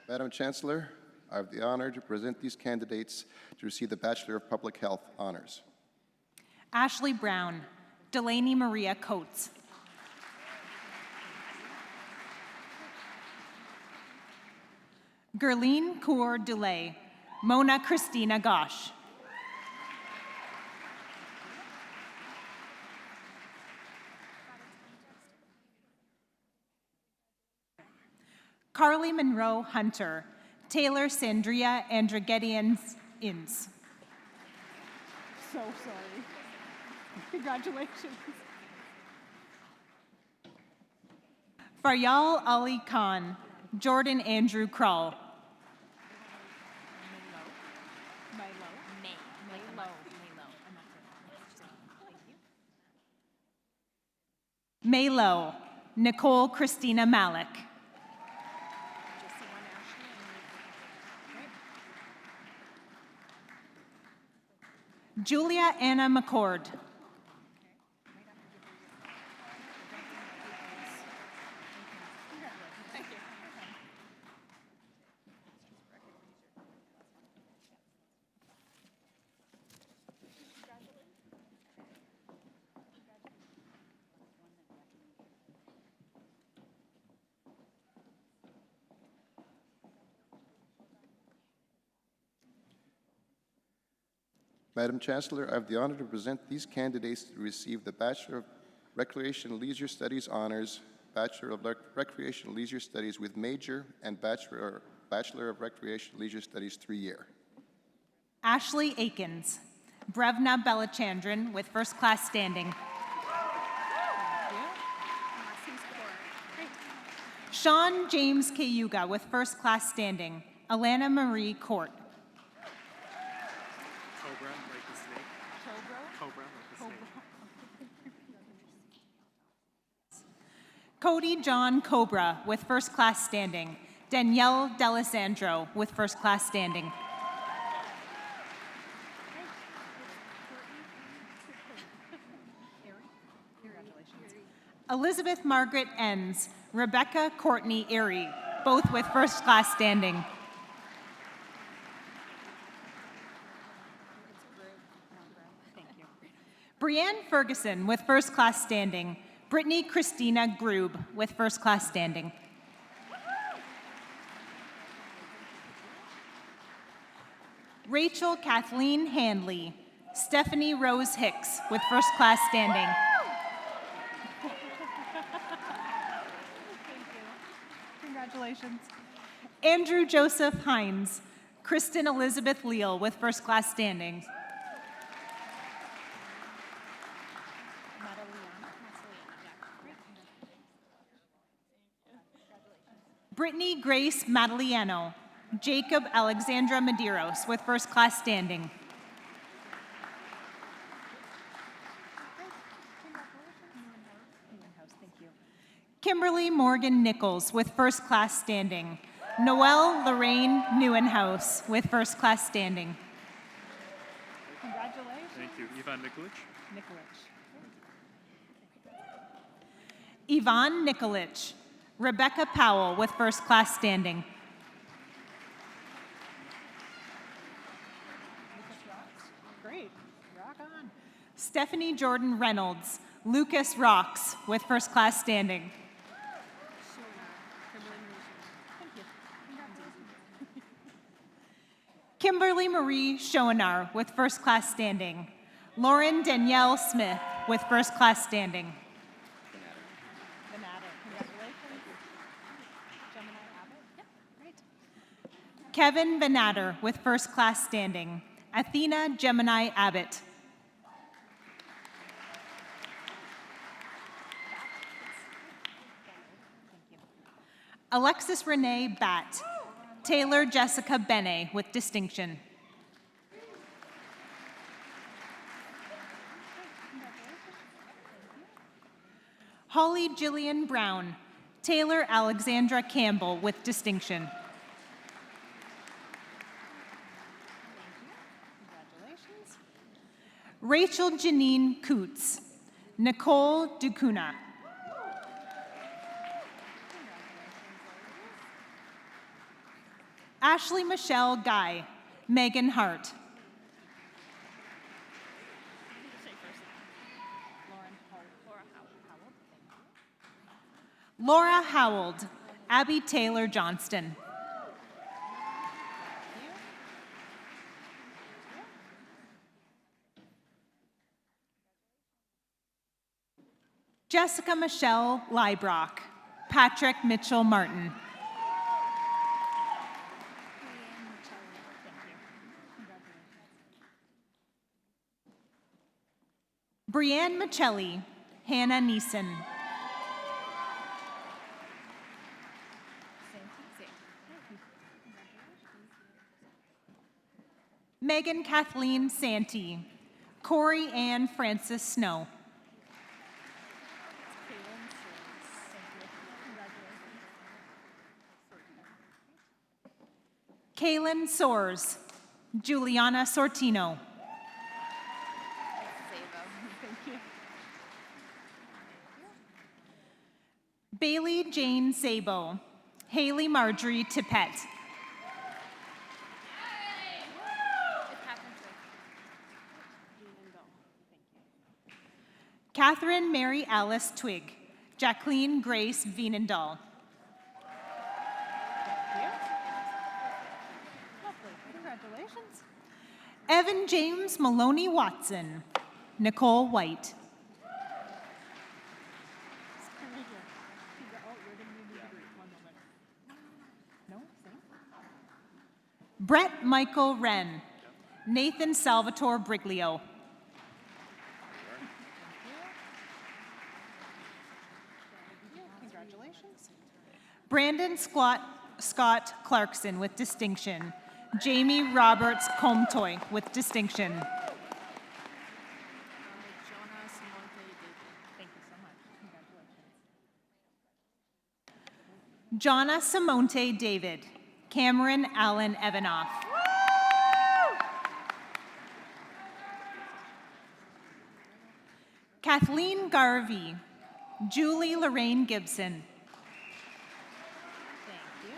Madam Chancellor, I have the honor to present these candidates to receive the Bachelor of Public Health honors.
Ashley Brown, Delaney Maria Coates. Gerline Kaur Dulay, Mona Christina Gosh. Carly Monroe Hunter, Taylor Sandria Andragedians Inns. So sorry. Congratulations. Faryal Ali Khan, Jordan Andrew Krull. Maylo, Nicole Christina Malik. Julia Anna McCord.
Madam Chancellor, I have the honor to present these candidates to receive the Bachelor of Recreation and Leisure Studies honors, Bachelor of Recreation and Leisure Studies with major, and Bachelor of Recreation and Leisure Studies 3-year.
Ashley Akins, Brevna Belachandran with first class standing. Sean James Kayuga with first class standing. Alana Marie Court.
Cobra, like the snake. Cobra, like the snake.
Cody John Cobra with first class standing. Danielle D'Alessandro with first class standing. Elizabeth Margaret Enns, Rebecca Courtney Erie, both with first class standing. Brianne Ferguson with first class standing. Brittany Christina Grube with first class standing. Rachel Kathleen Handley, Stephanie Rose Hicks with first class standing. Congratulations. Andrew Joseph Hines, Kristen Elizabeth Leal with first class standings. Brittany Grace Madaliano, Jacob Alexandra Medeiros with first class standing. Kimberly Morgan Nichols with first class standing. Noelle Lorraine Neuenhouse with first class standing. Congratulations.
Thank you. Ivan Nikolic.
Yvonne Nikolic. Rebecca Powell with first class standing. Great. Rock on. Stephanie Jordan Reynolds. Lucas Rocks with first class standing. Kimberly Marie Schoenar with first class standing. Lauren Danielle Smith with first class standing. Kevin Benatter with first class standing. Athena Gemini Abbott. Alexis Renee Batt. Taylor Jessica Bene with distinction. Holly Jillian Brown. Taylor Alexandra Campbell with distinction. Rachel Janine Coots. Nicole Ducuna. Ashley Michelle Guy, Megan Hart. Laura Howald, Abby Taylor Johnston. Jessica Michelle Leibrock, Patrick Mitchell Martin. Brianne Michelli, Hannah Neeson. Megan Kathleen Santee, Corey Ann Francis Snow. Kaylin Soares, Juliana Sortino. Bailey Jane Sabo, Haley Marjorie Tippett. Catherine Mary Alice Twig, Jacqueline Grace Vienendahl. Congratulations. Evan James Maloney Watson, Nicole White. Brett Michael Wren, Nathan Salvatore Briglio. Congratulations. Brandon Scott Clarkson with distinction. Jamie Roberts Comtoy with distinction. Jonna Simonte David, Cameron Allen Evanoff. Kathleen Garvey, Julie Lorraine Gibson. Thank you.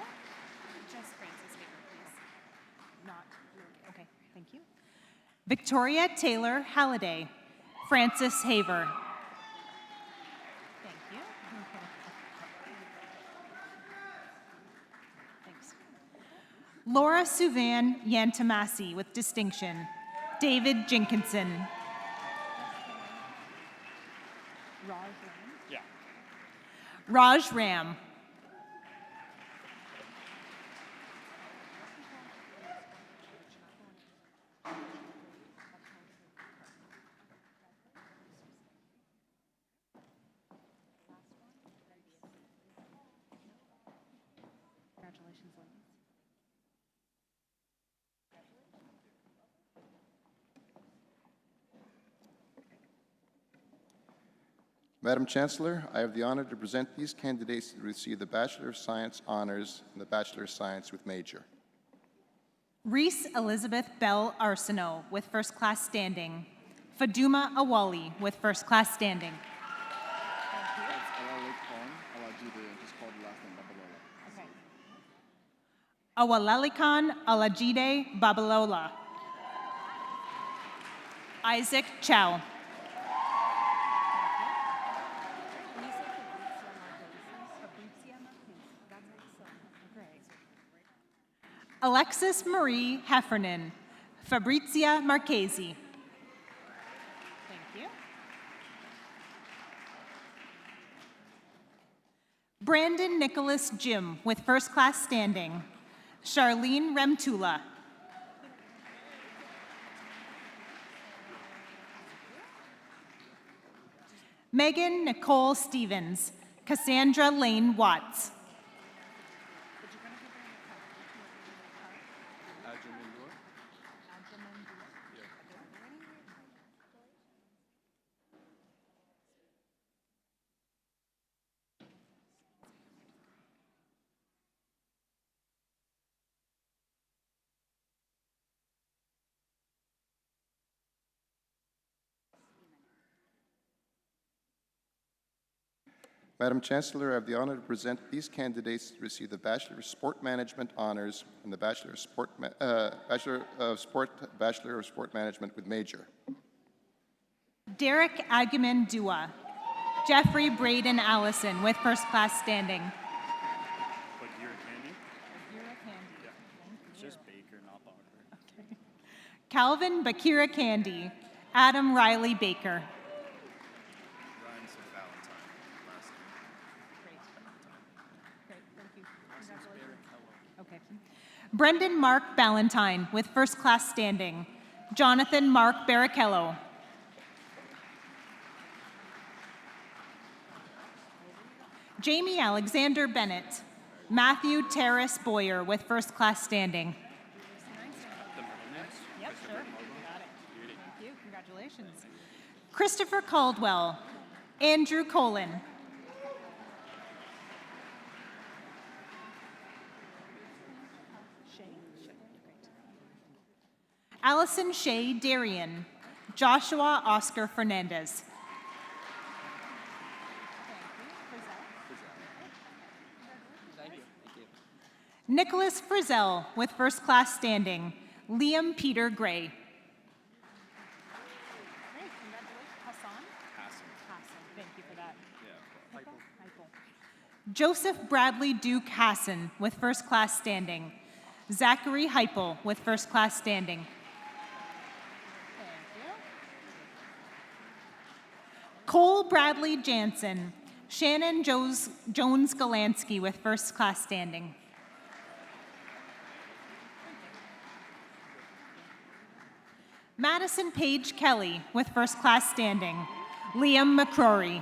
Just Francis Haver, please. Not, okay, thank you. Victoria Taylor Halliday, Francis Haver. Thank you. Thanks. Laura Suvan Yantamasi with distinction. David Jenkinson. Raj Ram. Congratulations, ladies.
Madam Chancellor, I have the honor to present these candidates to receive the Bachelor of Science honors and the Bachelor of Science with major.
Reese Elizabeth Bell Arsenault with first class standing. Faduma Awali with first class standing. Awalelikan Alajide Babalola. Isaac Chow. Alexis Marie Heffernan, Fabrizia Marchesi. Thank you. Brandon Nicholas Jim with first class standing. Charlene Remtula. Megan Nicole Stevens, Cassandra Lane Watts.
Madam Chancellor, I have the honor to present these candidates to receive the Bachelor of Sport Management honors and the Bachelor of Sport Management with major.
Derek Agaman Dua. Jeffrey Braden Allison with first class standing.
Bagheera Candy? It's just Baker, not Bacher.
Okay. Calvin Bakira Candy. Adam Riley Baker.
Rhymes with Valentine, last name.
Great, thank you. Congratulations. Okay. Brendan Mark Ballantyne with first class standing. Jonathan Mark Barrichello. Jamie Alexander Bennett. Matthew Terrace Boyer with first class standing. Yep, sure. Got it. Thank you. Congratulations. Christopher Caldwell. Andrew Colin. Allison Shea Darian. Joshua Oscar Fernandez. Nicholas Frizzell with first class standing. Liam Peter Gray. Great, congratulations. Hassan? Hassan, thank you for that.
Yeah.
Heipel. Joseph Bradley Duke Hassan with first class standing. Zachary Heipel with first class standing. Thank you. Cole Bradley Jansen. Shannon Jones Galansky with first class standing. Madison Page Kelly with first class standing. Liam McCrory.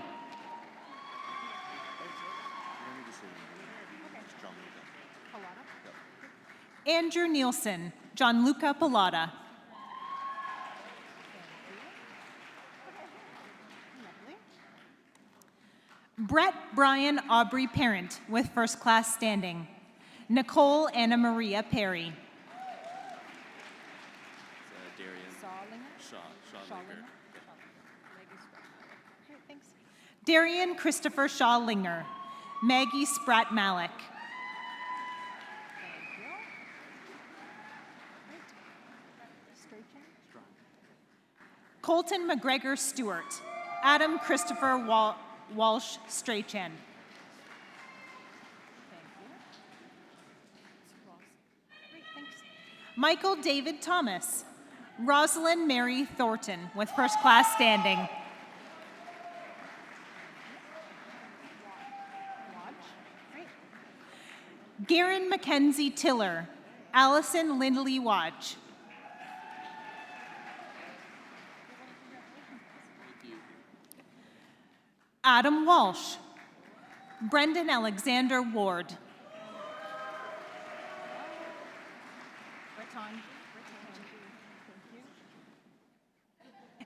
Andrew Nielsen. Gianluca Pilata. Brett Brian Aubrey Parent with first class standing. Nicole Anna Maria Perry. Darian Christopher Shaw-Linger. Maggie Spratt-Malik. Colton McGregor Stewart. Adam Christopher Walsh Strachan. Michael David Thomas. Rosalind Mary Thornton with first class standing. Garen Mackenzie Tiller. Allison Lindley Watch. Adam Walsh. Brendan Alexander Ward.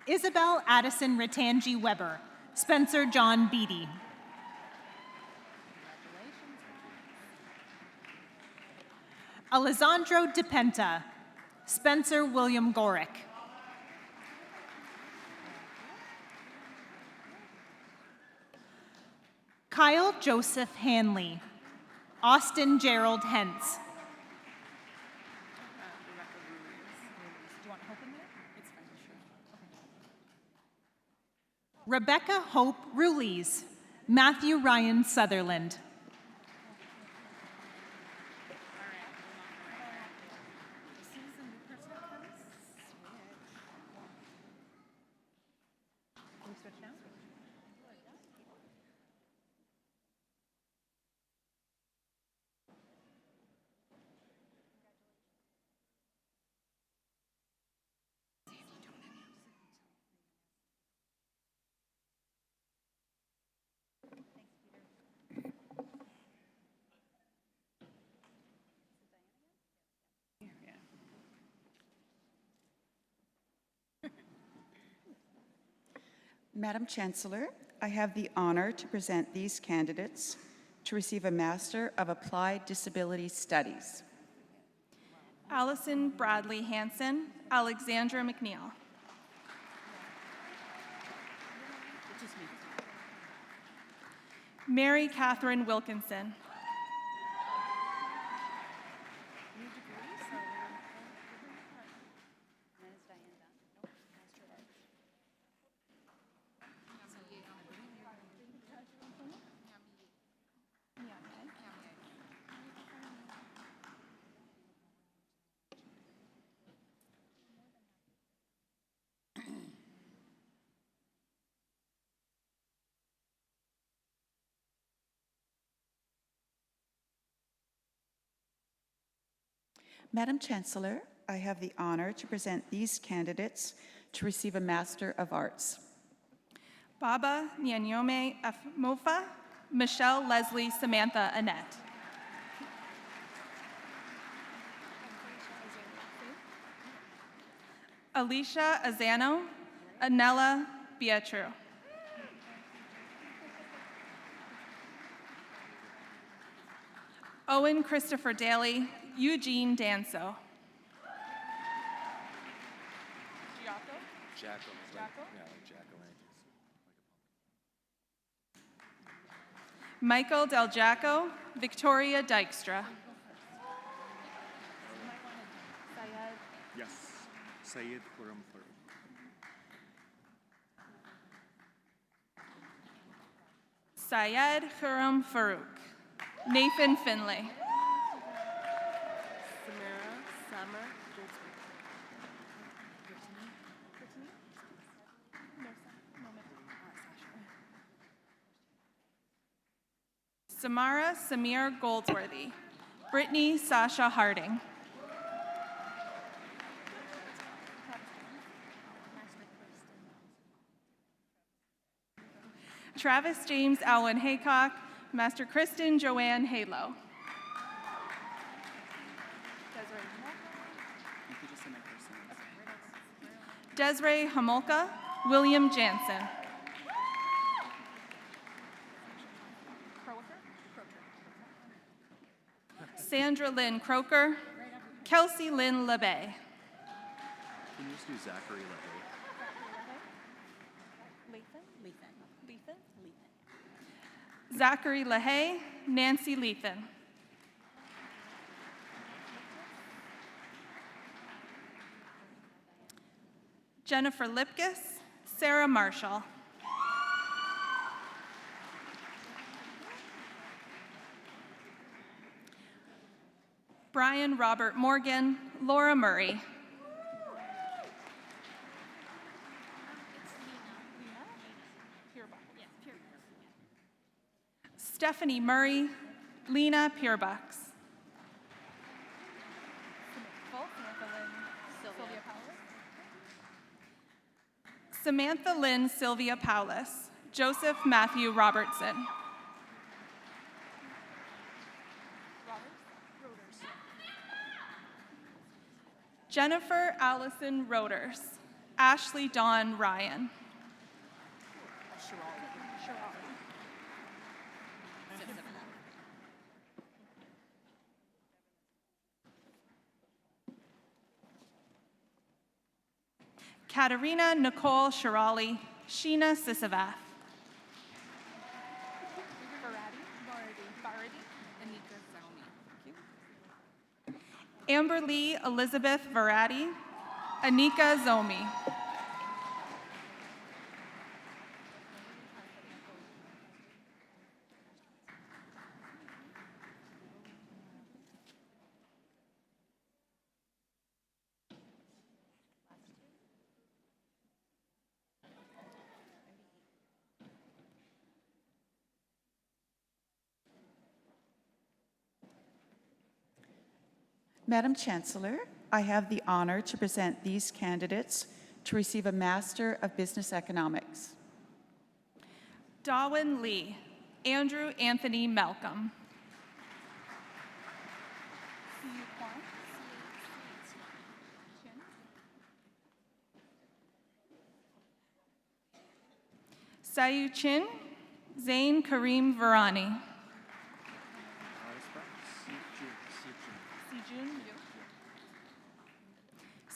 Isabel Addison Ratangi Weber. Spencer John Beatty. Alessandro DePenta. Spencer William Gorick. Kyle Joseph Hanley. Austin Gerald Hentz. Rebecca Hope Rulees. Matthew Ryan Sutherland.
Madam Chancellor, I have the honor to present these candidates to receive a Master of Applied Disability Studies.
Allison Bradley Hanson, Alexandra McNeil. Mary Catherine Wilkinson.
Madam Chancellor, I have the honor to present these candidates to receive a Master of Arts.
Baba Nyanyome Afmofa, Michelle Leslie Samantha Annette. Alicia Azano, Anella Beatru. Owen Christopher Daly, Eugene Danso.
Jacko. Yeah, like Jacko.
Michael Del Jacko, Victoria Dykstra.
Yes. Sayed Khurram Farooq.
Syed Khurram Farouk. Nathan Finlay. Samara Samir Goldsworthy. Brittany Sasha Harding. Travis James Alwyn Haycock, Master Kristen Joanne Halo. Desiree Hamolka, William Jansen. Sandra Lynn Croker, Kelsey Lynn LeBay.
Can you just do Zachary LeHay?
Zachary LaHaye, Nancy Lethan. Jennifer Lipkis, Sarah Marshall. Brian Robert Morgan, Laura Murray. Stephanie Murray, Lena Purebucks. Samantha Lynn Sylvia Paulus, Joseph Matthew Robertson. Jennifer Allison Roders, Ashley Dawn Ryan. Katerina Nicole Shirali, Sheena Sisavath. Amber Lee Elizabeth Varadi, Anika Zomi.
Madam Chancellor, I have the honor to present these candidates to receive a Master of Business Economics.
Darwin Lee, Andrew Anthony Malcolm. Sayu Chin, Zain Kareem Varani.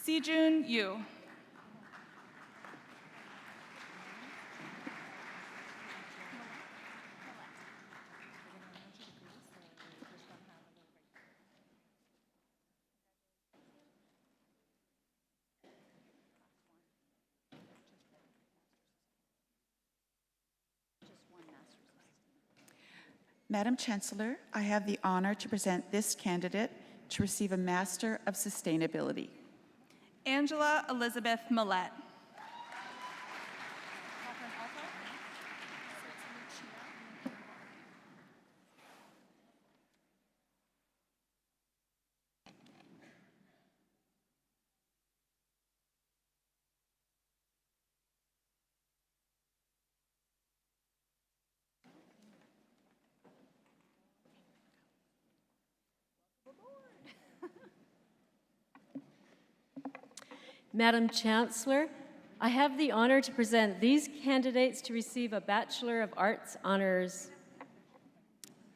Sijun Yu.
Madam Chancellor, I have the honor to present this candidate to receive a Master of Sustainability.
Angela Elizabeth Millette.
Madam Chancellor, I have the honor to present these candidates to receive a Bachelor of Arts honors.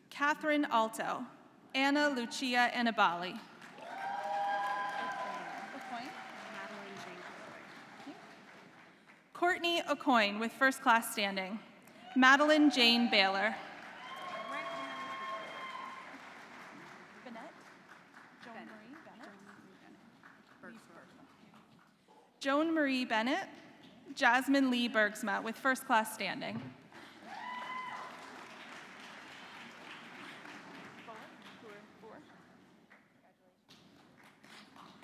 Catherine Alto. Anna Lucia Annabali. Courtney Aucoin with first class standing. Madeline Jane Baylor. Joan Marie Bennett. Jasmine Lee Bergsma with first class standing.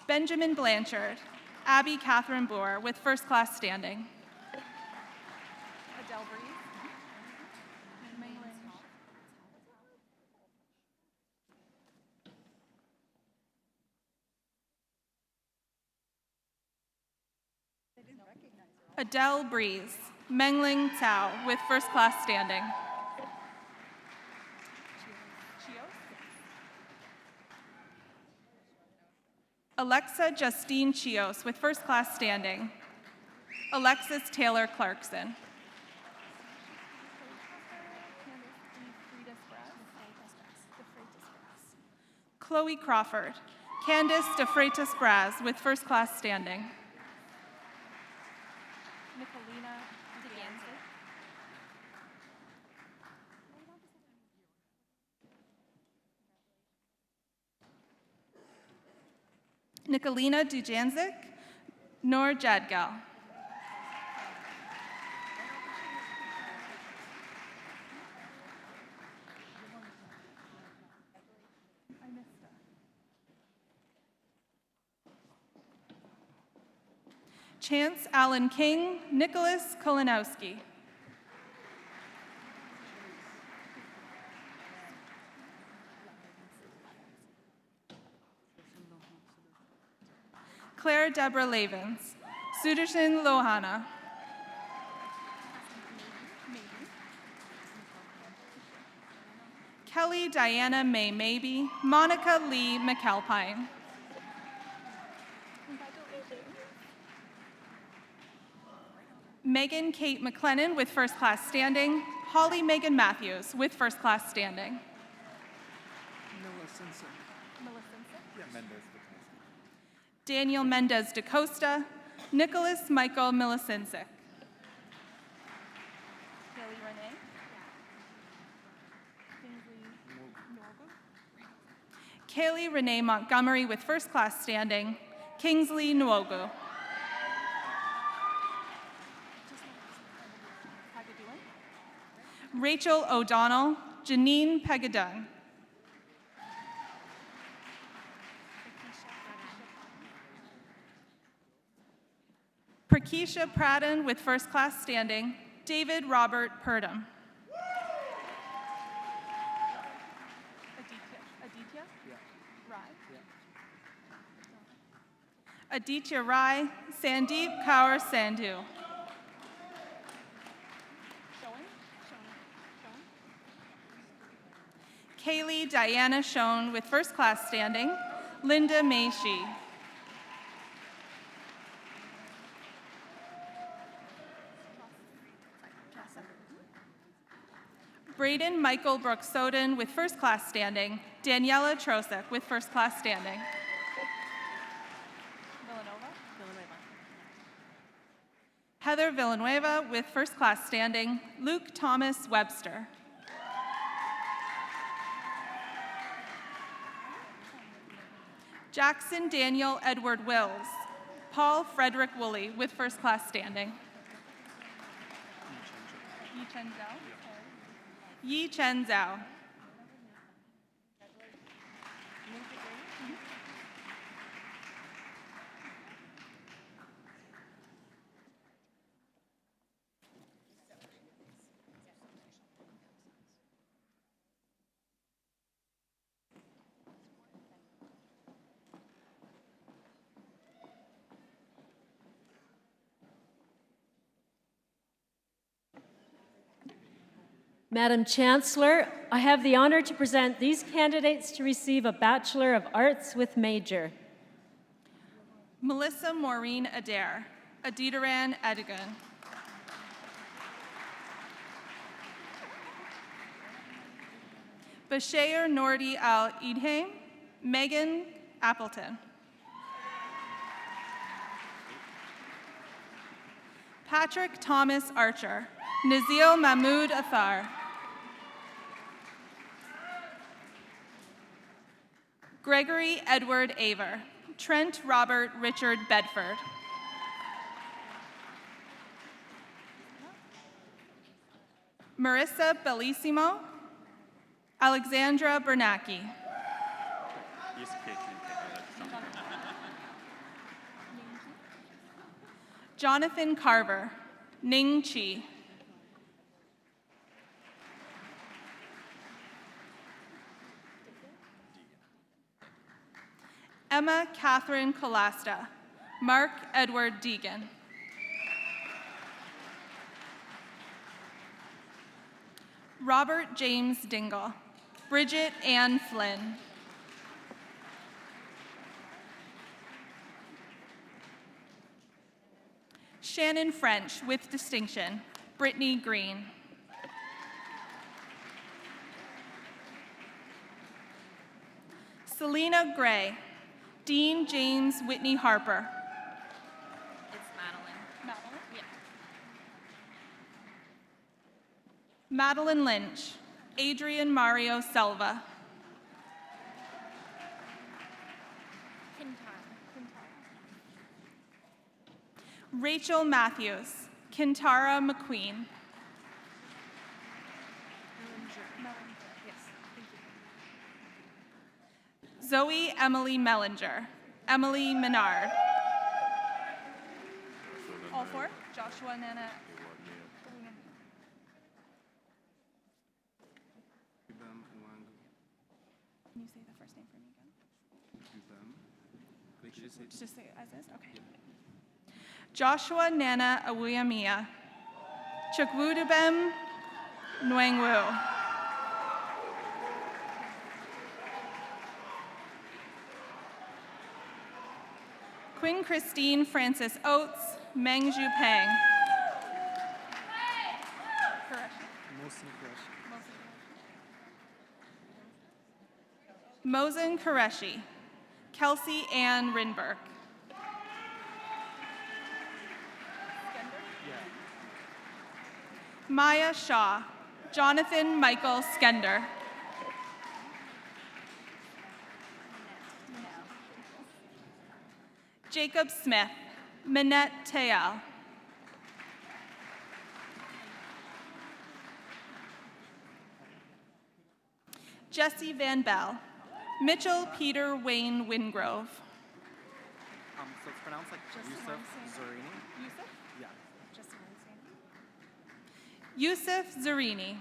Benjamin Blanchard. Abby Catherine Boer with first class standing. Adele Breeze. Mengling Tao with first class standing. Alexa Justine Chios with first class standing. Alexis Taylor Clarkson. Chloe Crawford. Candice DeFreitas Braz with first class standing. Nicolina Dujanzik, Noor Jadgal. Chance Allen King, Nicholas Kolanowski. Claire Deborah Lavens, Sudarshan Lohana. Kelly Diana May Maybe, Monica Lee McAlpine. Megan Kate McLennan with first class standing. Holly Megan Matthews with first class standing. Daniel Mendez da Costa, Nicholas Michael Milicincic. Kaylee Renee Montgomery with first class standing. Kingsley Nwogu. Rachel O'Donnell, Janine Pegadun. Prakisha Pradhan with first class standing. David Robert Purdom. Aditya Rai, Sandeep Kaur Sandhu. Kaylee Diana Schoen with first class standing. Linda May Shi. Braden Michael Brooks Soden with first class standing. Daniela Trosek with first class standing. Heather Villanueva with first class standing. Luke Thomas Webster. Jackson Daniel Edward Wills. Paul Frederick Woolley with first class standing. Yi Chen Zhao.
Madam Chancellor, I have the honor to present these candidates to receive a Bachelor of Arts with major.
Melissa Maureen Adair, Aditaran Edigan. Bashair Nordi Al Idhaim, Megan Appleton. Patrick Thomas Archer, Nazil Mahmood Athar. Gregory Edward Aver, Trent Robert Richard Bedford. Marissa Bellissimo, Alexandra Bernacki. Jonathan Carver, Ning Chi. Emma Catherine Colasta, Mark Edward Deegan. Robert James Dingle, Bridget Ann Flynn. Shannon French with distinction, Brittany Green. Selena Gray, Dean James Whitney Harper.
It's Madeline.
Madeline?
Yeah.
Madeline Lynch, Adrian Mario Selva. Rachel Matthews, Kintara McQueen. Zoe Emily Mellinger, Emily Menard. All four? Joshua, Nana. Can you say the first name for me again? Just say it as is? Okay. Joshua Nana Awuyamia, Chukwudubem Nwangwu. Quinn Christine Francis Oates, Meng Zhu Peng. Mosen Qureshi, Kelsey Ann Rinberg. Maya Shaw, Jonathan Michael Skender. Jacob Smith, Minette Teal. Jesse Van Bell, Mitchell Peter Wayne Wingrove.
So it's pronounced like Yusuf Zurini?
Yusuf?
Yeah.
Yusuf Zurini.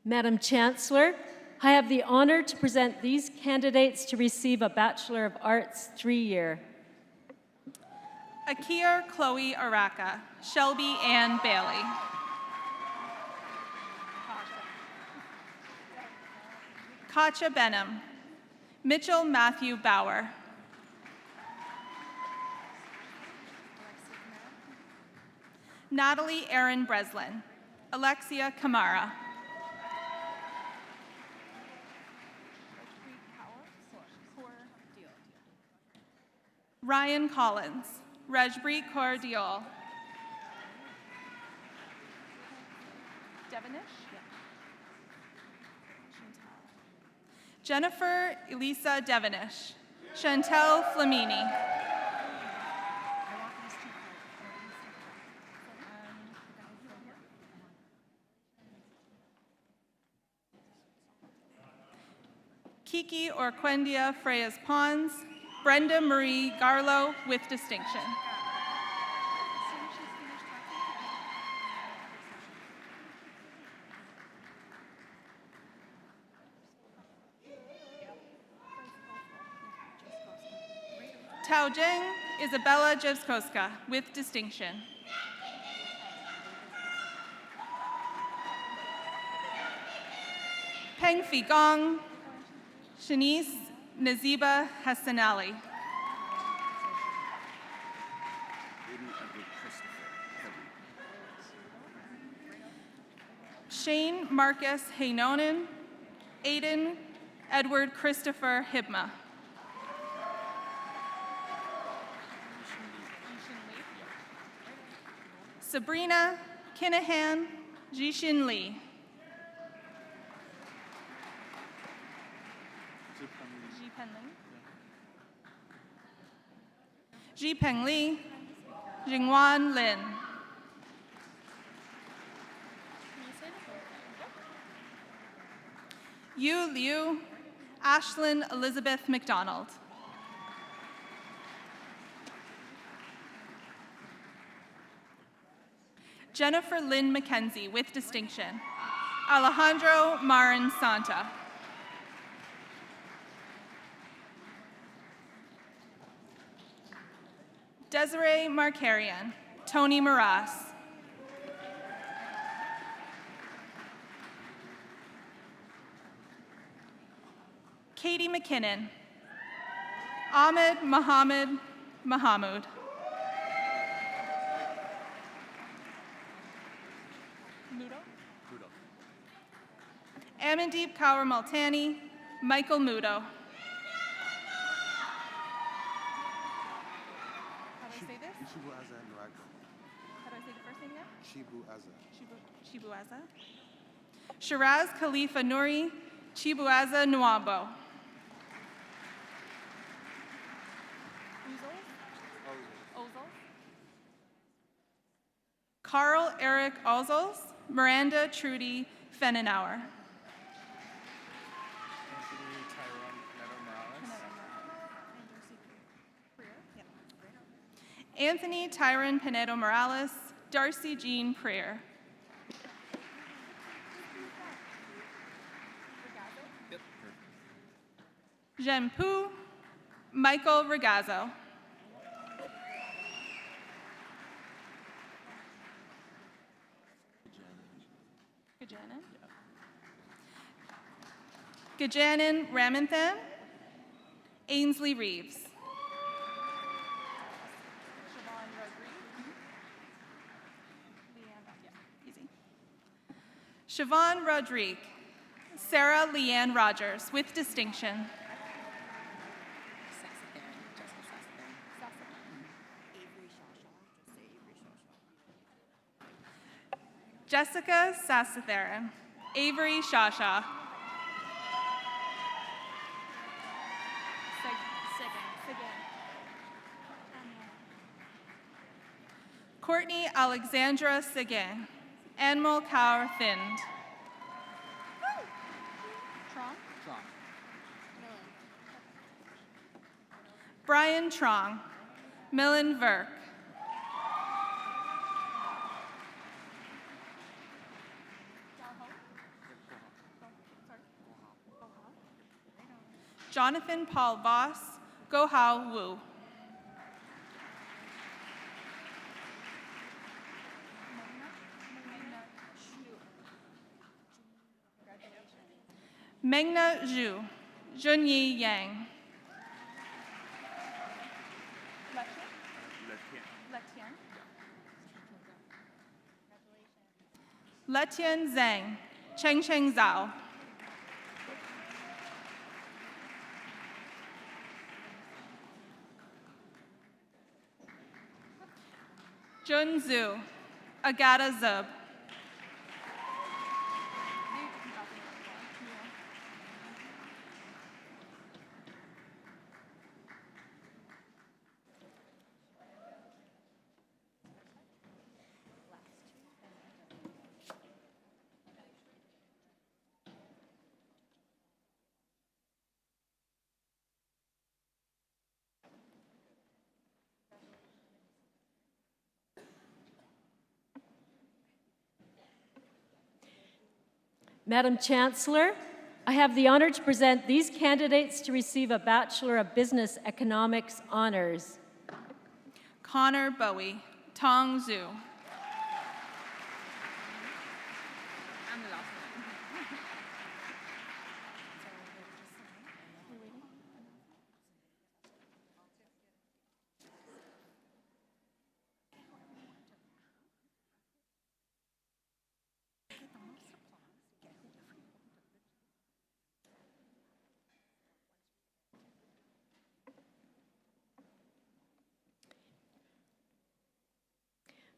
Madam Chancellor, I have the honor to present these candidates to receive a Bachelor of Arts 3-year.
Akir Chloe Araka, Shelby Ann Bailey. Katja Benham, Mitchell Matthew Bauer. Natalie Erin Breslin, Alexia Kamara. Ryan Collins, Rajpreet Kaur Diol. Devonish? Jennifer Elisa Devonish, Chantel Flamini. Kiki Orquendia Freyas Pons, Brenda Marie Garlow with distinction. Tao Jing Isabella Jevskoska with distinction. Peng Fi Gong, Shanice Naziba Hassanali. Shane Marcus Hainonen, Aiden Edward Christopher Hibma. Sabrina Kinahan Jishin Lee. Ji Peng Li, Jingwan Lin. Yu Liu, Ashlyn Elizabeth McDonald. Jennifer Lynn McKenzie with distinction. Alejandro Marin Santa. Desiree Markarian, Tony Maras. Katie McKinnon. Ahmed Mohammed Mahamud. Amandeep Kaur Maltani, Michael Mudo. How do I say this? How do I say the first name again? Chibuaza. Shiraz Khalifa Nouri, Chibuaza Nwambo. Carl Eric Ozels, Miranda Trudy Fennenauer. Anthony Tyron Pinedo Morales, Darcy Jean Prayer. Jen Pu, Michael Regazzo. Gajanan Ramanthan, Ainsley Reeves. Siobhan Rodrigue, Sarah Leanne Rogers with distinction. Jessica Sasatharan, Avery Shasha. Courtney Alexandra Seguin, Anmol Kaur Thind. Brian Trong, Millen Verk. Jonathan Paul Voss, Gohao Wu. Mengna Zhu, Junyi Yang. Letian Zhang, Chengcheng Zhao. Jun Zhu, Agata Zub.
Madam Chancellor, I have the honor to present these candidates to receive a Bachelor of Business Economics honors.
Connor Bowie, Tong Zhu.
I'm the last one.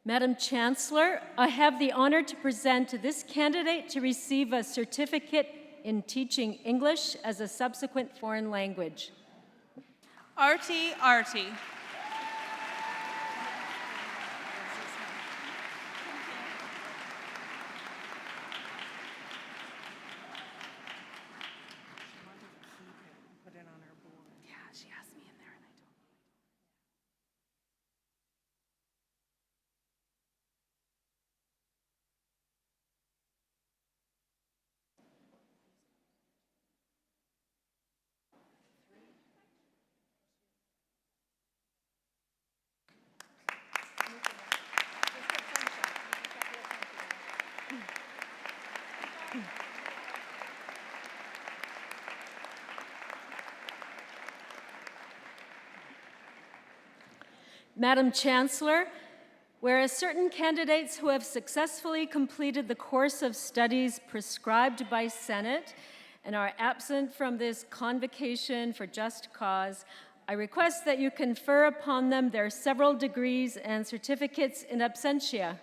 Madam Chancellor, I have the honor to present this candidate to receive a certificate in teaching English as a subsequent foreign language.
Artie Artie. Yeah, she asked me in there and I told her.
Madam Chancellor, whereas certain candidates who have successfully completed the course of studies prescribed by Senate and are absent from this convocation for just cause, I request that you confer upon them their several degrees and certificates in absentia.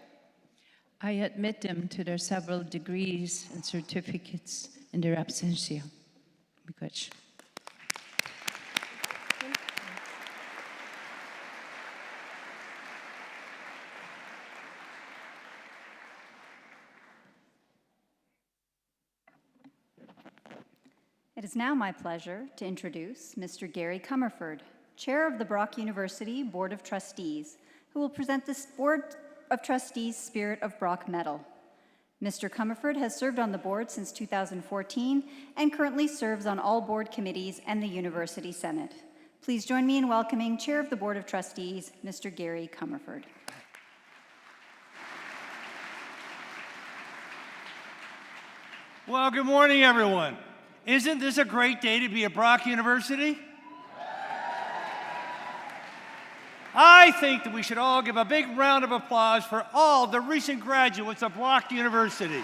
I admit them to their several degrees and certificates in their absentia. Because
It is now my pleasure to introduce Mr. Gary Comerford, Chair of the Brock University Board of Trustees, who will present this Board of Trustees Spirit of Brock Medal. Mr. Comerford has served on the board since 2014 and currently serves on all board committees and the University Senate. Please join me in welcoming Chair of the Board of Trustees, Mr. Gary Comerford.
Well, good morning, everyone. Isn't this a great day to be at Brock University? I think that we should all give a big round of applause for all the recent graduates of Brock University.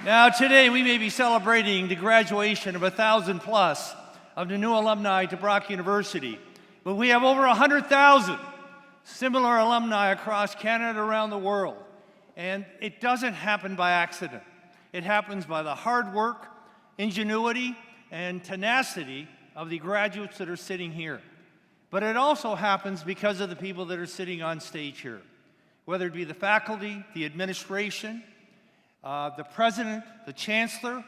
Now, today we may be celebrating the graduation of 1,000 plus of the new alumni to Brock University, but we have over 100,000 similar alumni across Canada, around the world. And it doesn't happen by accident. It happens by the hard work, ingenuity, and tenacity of the graduates that are sitting here. But it also happens because of the people that are sitting on stage here, whether it be the faculty, the administration, the president, the chancellor.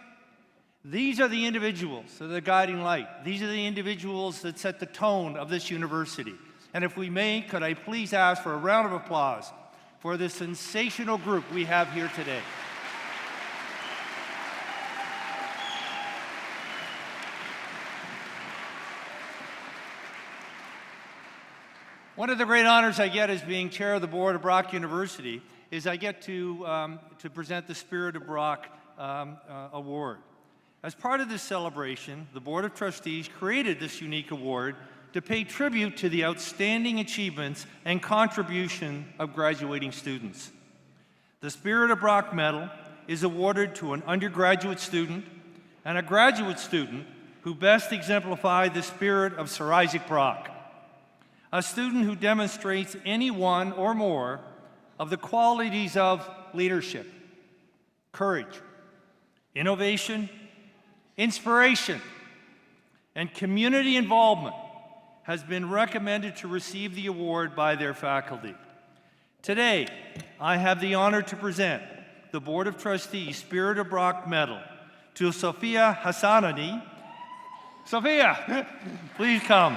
These are the individuals that are the guiding light. These are the individuals that set the tone of this university. And if we may, could I please ask for a round of applause for this sensational group we have here today. One of the great honors I get as being chair of the board of Brock University is I get to present the Spirit of Brock Award. As part of this celebration, the Board of Trustees created this unique award to pay tribute to the outstanding achievements and contribution of graduating students. The Spirit of Brock Medal is awarded to an undergraduate student and a graduate student who best exemplified the spirit of Sir Isaac Brock, a student who demonstrates any one or more of the qualities of leadership, courage, innovation, inspiration, and community involvement, has been recommended to receive the award by their faculty. Today, I have the honor to present the Board of Trustees Spirit of Brock Medal to Sophia Hassanani Sophia, please come.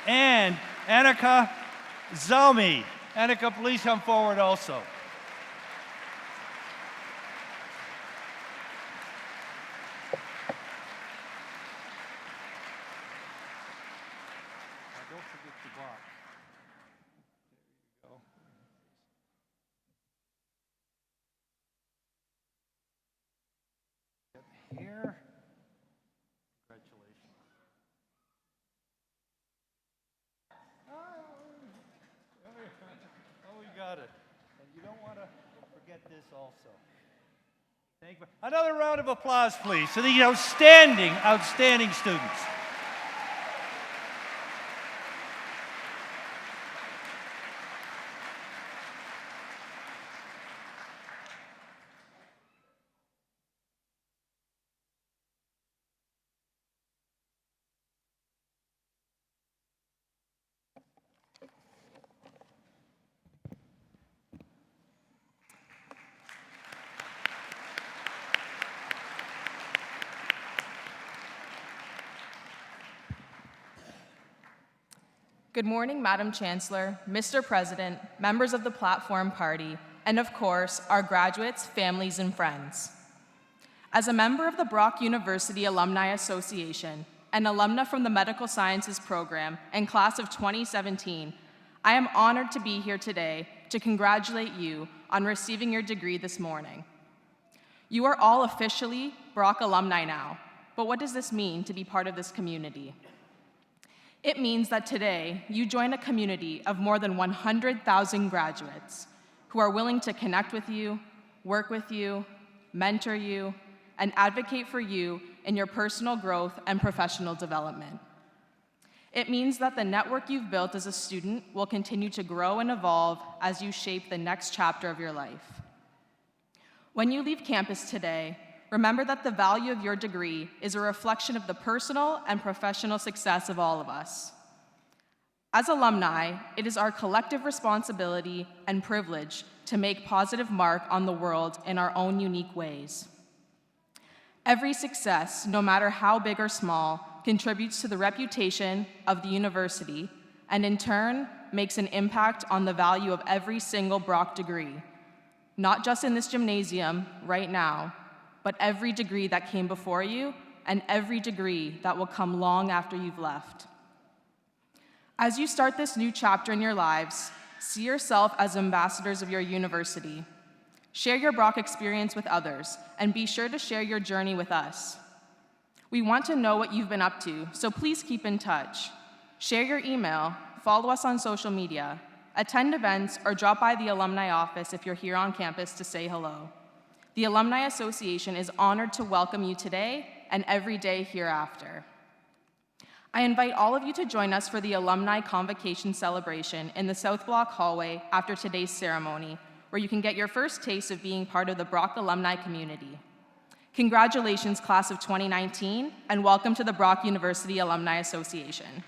And Annika Zalmi. Annika, please come forward also. Don't forget the box. There you go. Here. Congratulations. Oh, we got it. And you don't want to forget this also. Thank you. Another round of applause, please, to the outstanding, outstanding students.
Good morning, Madam Chancellor, Mr. President, members of the Platform Party, and of course, our graduates, families, and friends. As a member of the Brock University Alumni Association and alumna from the Medical Sciences program and class of 2017, I am honored to be here today to congratulate you on receiving your degree this morning. You are all officially Brock alumni now, but what does this mean to be part of this community? It means that today you join a community of more than 100,000 graduates who are willing to connect with you, work with you, mentor you, and advocate for you in your personal growth and professional development. It means that the network you've built as a student will continue to grow and evolve as you shape the next chapter of your life. When you leave campus today, remember that the value of your degree is a reflection of the personal and professional success of all of us. As alumni, it is our collective responsibility and privilege to make positive mark on the world in our own unique ways. Every success, no matter how big or small, contributes to the reputation of the university and in turn makes an impact on the value of every single Brock degree, not just in this gymnasium right now, but every degree that came before you and every degree that will come long after you've left. As you start this new chapter in your lives, see yourself as ambassadors of your university. Share your Brock experience with others, and be sure to share your journey with us. We want to know what you've been up to, so please keep in touch. Share your email, follow us on social media, attend events, or drop by the alumni office if you're here on campus to say hello. The Alumni Association is honored to welcome you today and every day hereafter. I invite all of you to join us for the Alumni Convocation celebration in the South Block hallway after today's ceremony, where you can get your first taste of being part of the Brock alumni community. Congratulations, class of 2019, and welcome to the Brock University Alumni Association.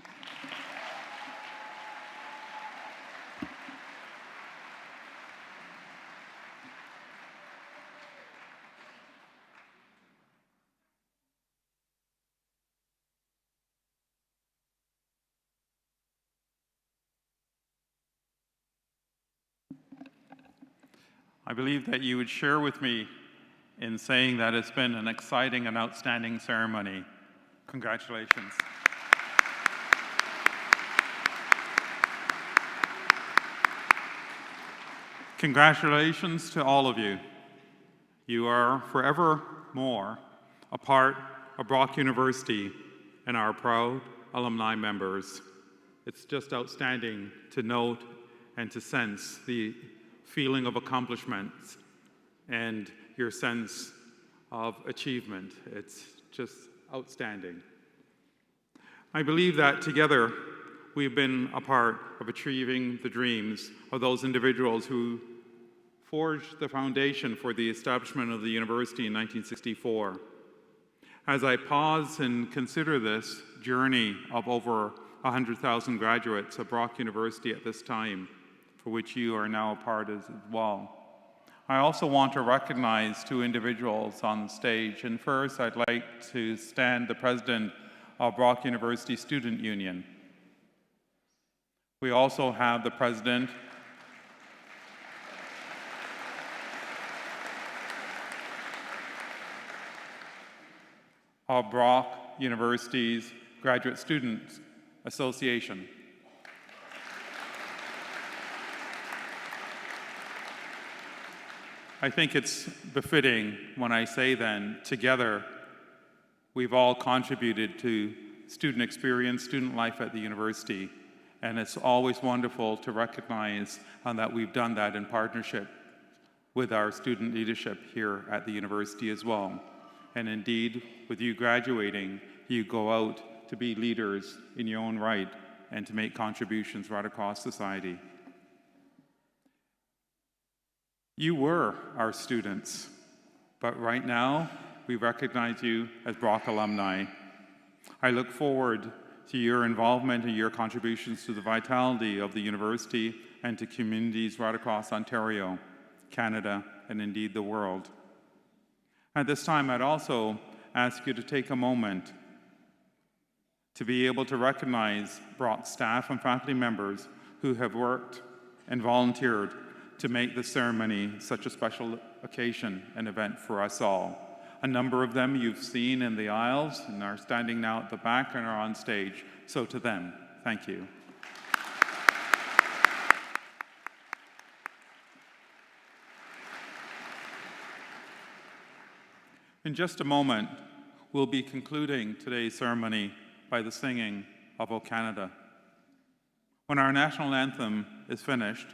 I believe that you would share with me in saying that it's been an exciting and outstanding ceremony. Congratulations. Congratulations to all of you. You are forevermore a part of Brock University and our proud alumni members. It's just outstanding to note and to sense the feeling of accomplishment and your sense of achievement. It's just outstanding. I believe that together we've been a part of achieving the dreams of those individuals who forged the foundation for the establishment of the university in 1964. As I pause and consider this journey of over 100,000 graduates of Brock University at this time, for which you are now a part as well, I also want to recognize two individuals on stage, and first I'd like to stand the president of Brock University Student Union. We also have the president of Brock University's Graduate Students Association. I think it's befitting when I say then, together, we've all contributed to student experience, student life at the university, and it's always wonderful to recognize that we've done that in partnership with our student leadership here at the university as well. And indeed, with you graduating, you go out to be leaders in your own right and to make contributions right across society. You were our students, but right now, we recognize you as Brock alumni. I look forward to your involvement and your contributions to the vitality of the university and to communities right across Ontario, Canada, and indeed the world. At this time, I'd also ask you to take a moment to be able to recognize Brock staff and faculty members who have worked and volunteered to make this ceremony such a special occasion and event for us all. A number of them you've seen in the aisles and are standing now at the back and are on stage. So to them, thank you. In just a moment, we'll be concluding today's ceremony by the singing of O Canada. When our national anthem is finished,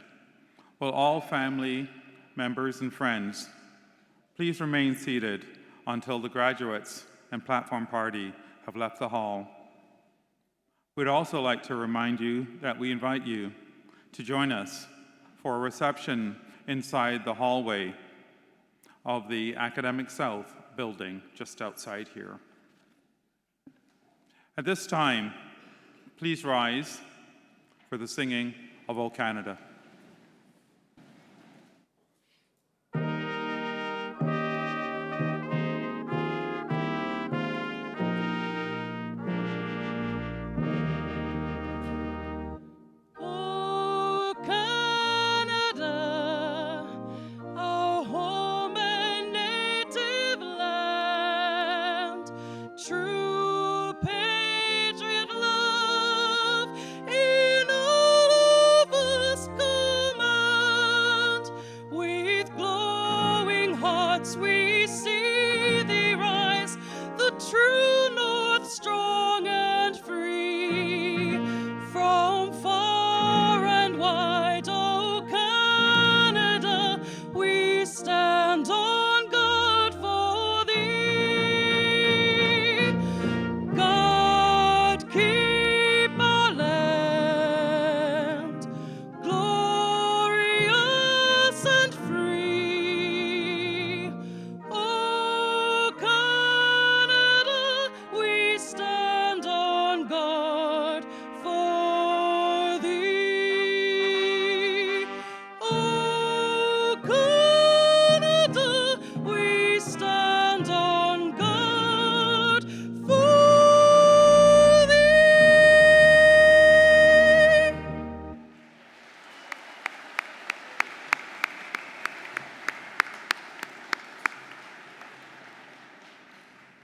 will all family, members, and friends please remain seated until the graduates and platform party have left the hall. We'd also like to remind you that we invite you to join us for a reception inside the hallway of the Academic South building just outside here. At this time, please rise for the singing of O Canada.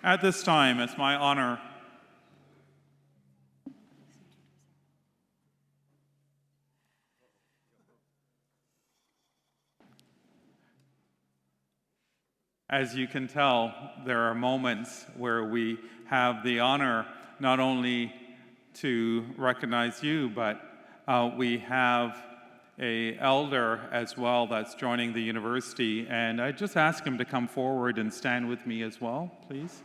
At this time, it's my honor as you can tell, there are moments where we have the honor not only to recognize you, but we have an elder as well that's joining the university. And I just ask him to come forward and stand with me as well, please.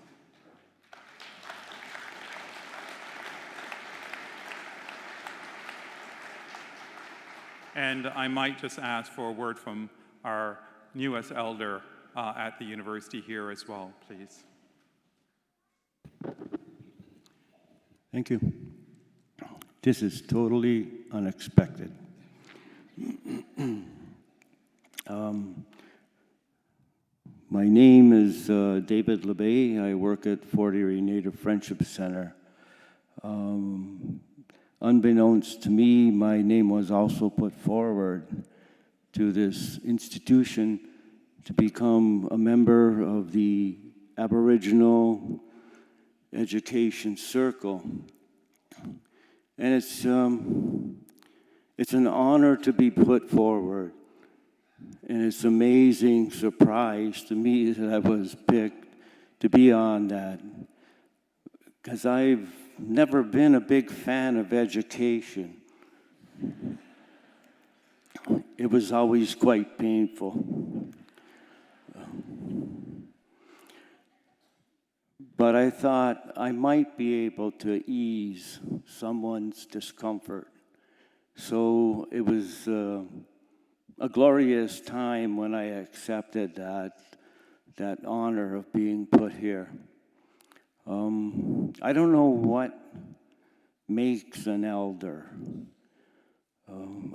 And I might just ask for a word from our newest elder at the university here as well, please.
Thank you. This is totally unexpected. My name is David LeBay. I work at Fort Erie Native Friendship Center. Unbeknownst to me, my name was also put forward to this institution to become a member of the Aboriginal Education Circle. And it's an honor to be put forward. And it's an amazing surprise to me that I was picked to be on that, because I've never been a big fan of education. It was always quite painful. But I thought I might be able to ease someone's discomfort. So it was a glorious time when I accepted that honor of being put here. I don't know what makes an elder.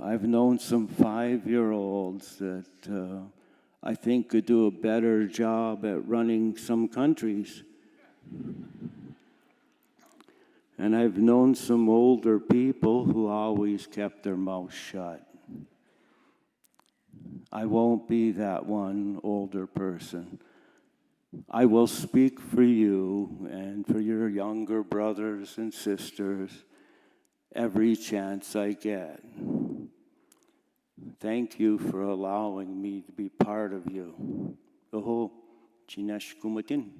I've known some 5-year-olds that I think could do a better job at running some countries. And I've known some older people who always kept their mouth shut. I won't be that one older person. I will speak for you and for your younger brothers and sisters every chance I get. Thank you for allowing me to be part of you. Oho, chinesh kumatin.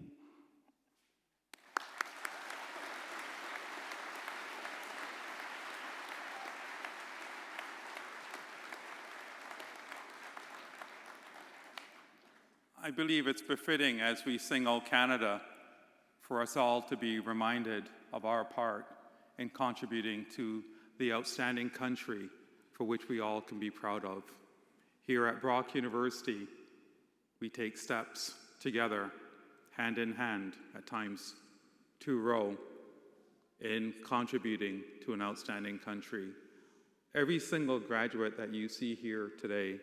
I believe it's befitting as we sing O Canada for us all to be reminded of our part in contributing to the outstanding country for which we all can be proud of. Here at Brock University, we take steps together, hand in hand, at times 2 row, in contributing to an outstanding country. Every single graduate that you see here today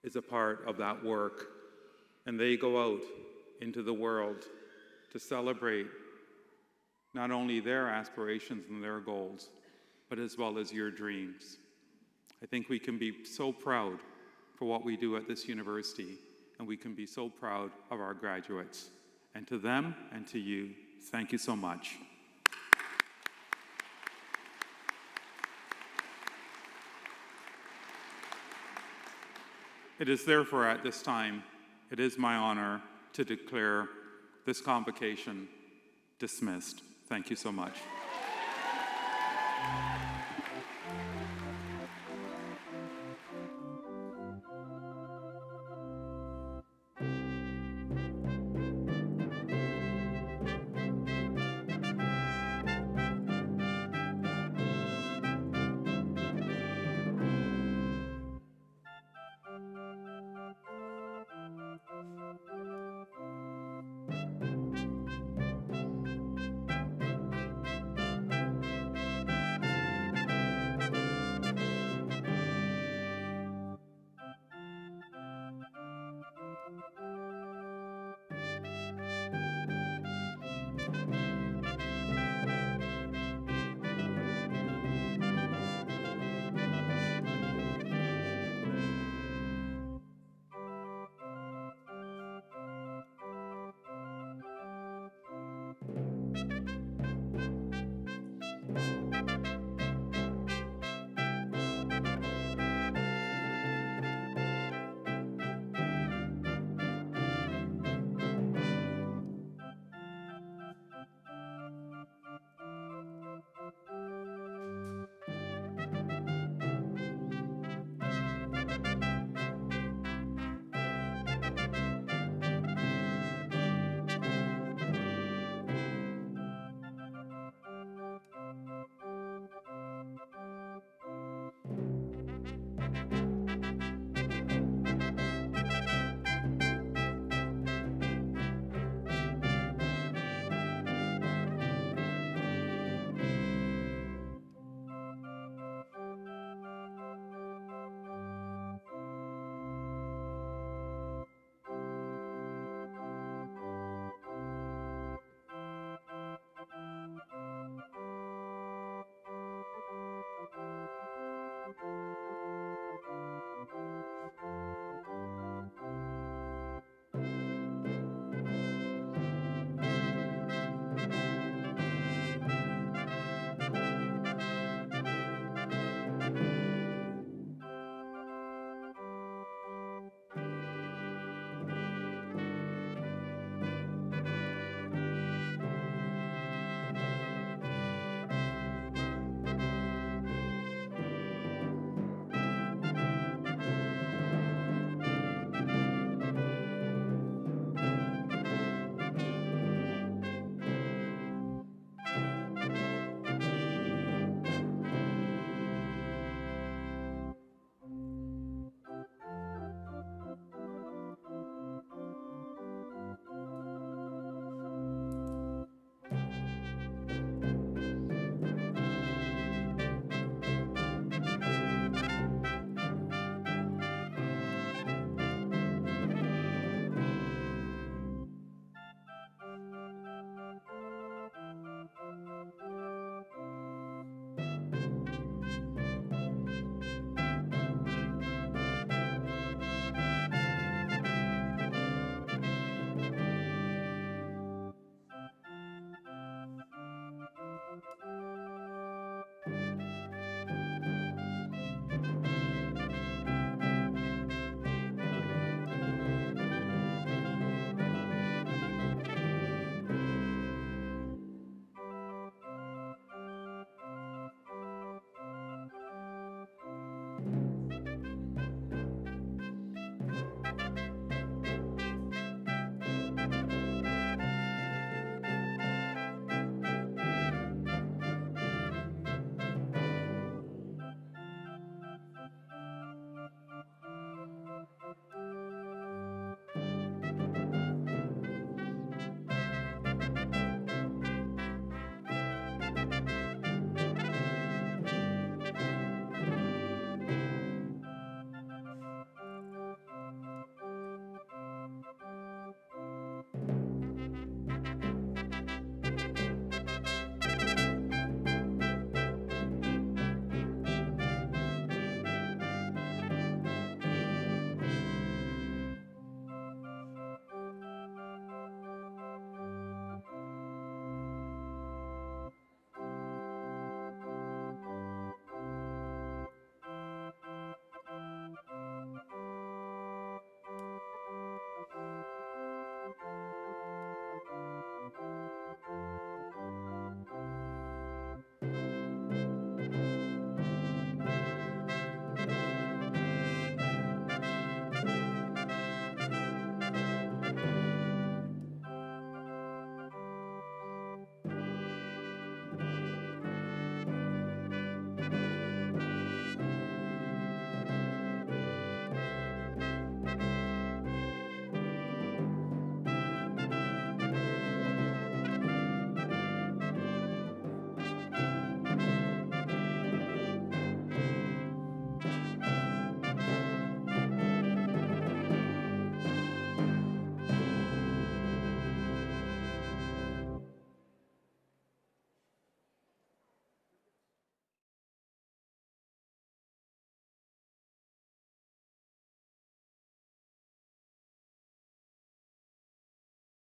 is a part of that work. And they go out into the world to celebrate not only their aspirations and their goals, but as well as your dreams. I think we can be so proud for what we do at this university, and we can be so proud of our graduates. And to them and to you, thank you so much. It is therefore at this time, it is my honor to declare this convocation dismissed. Thank you so much.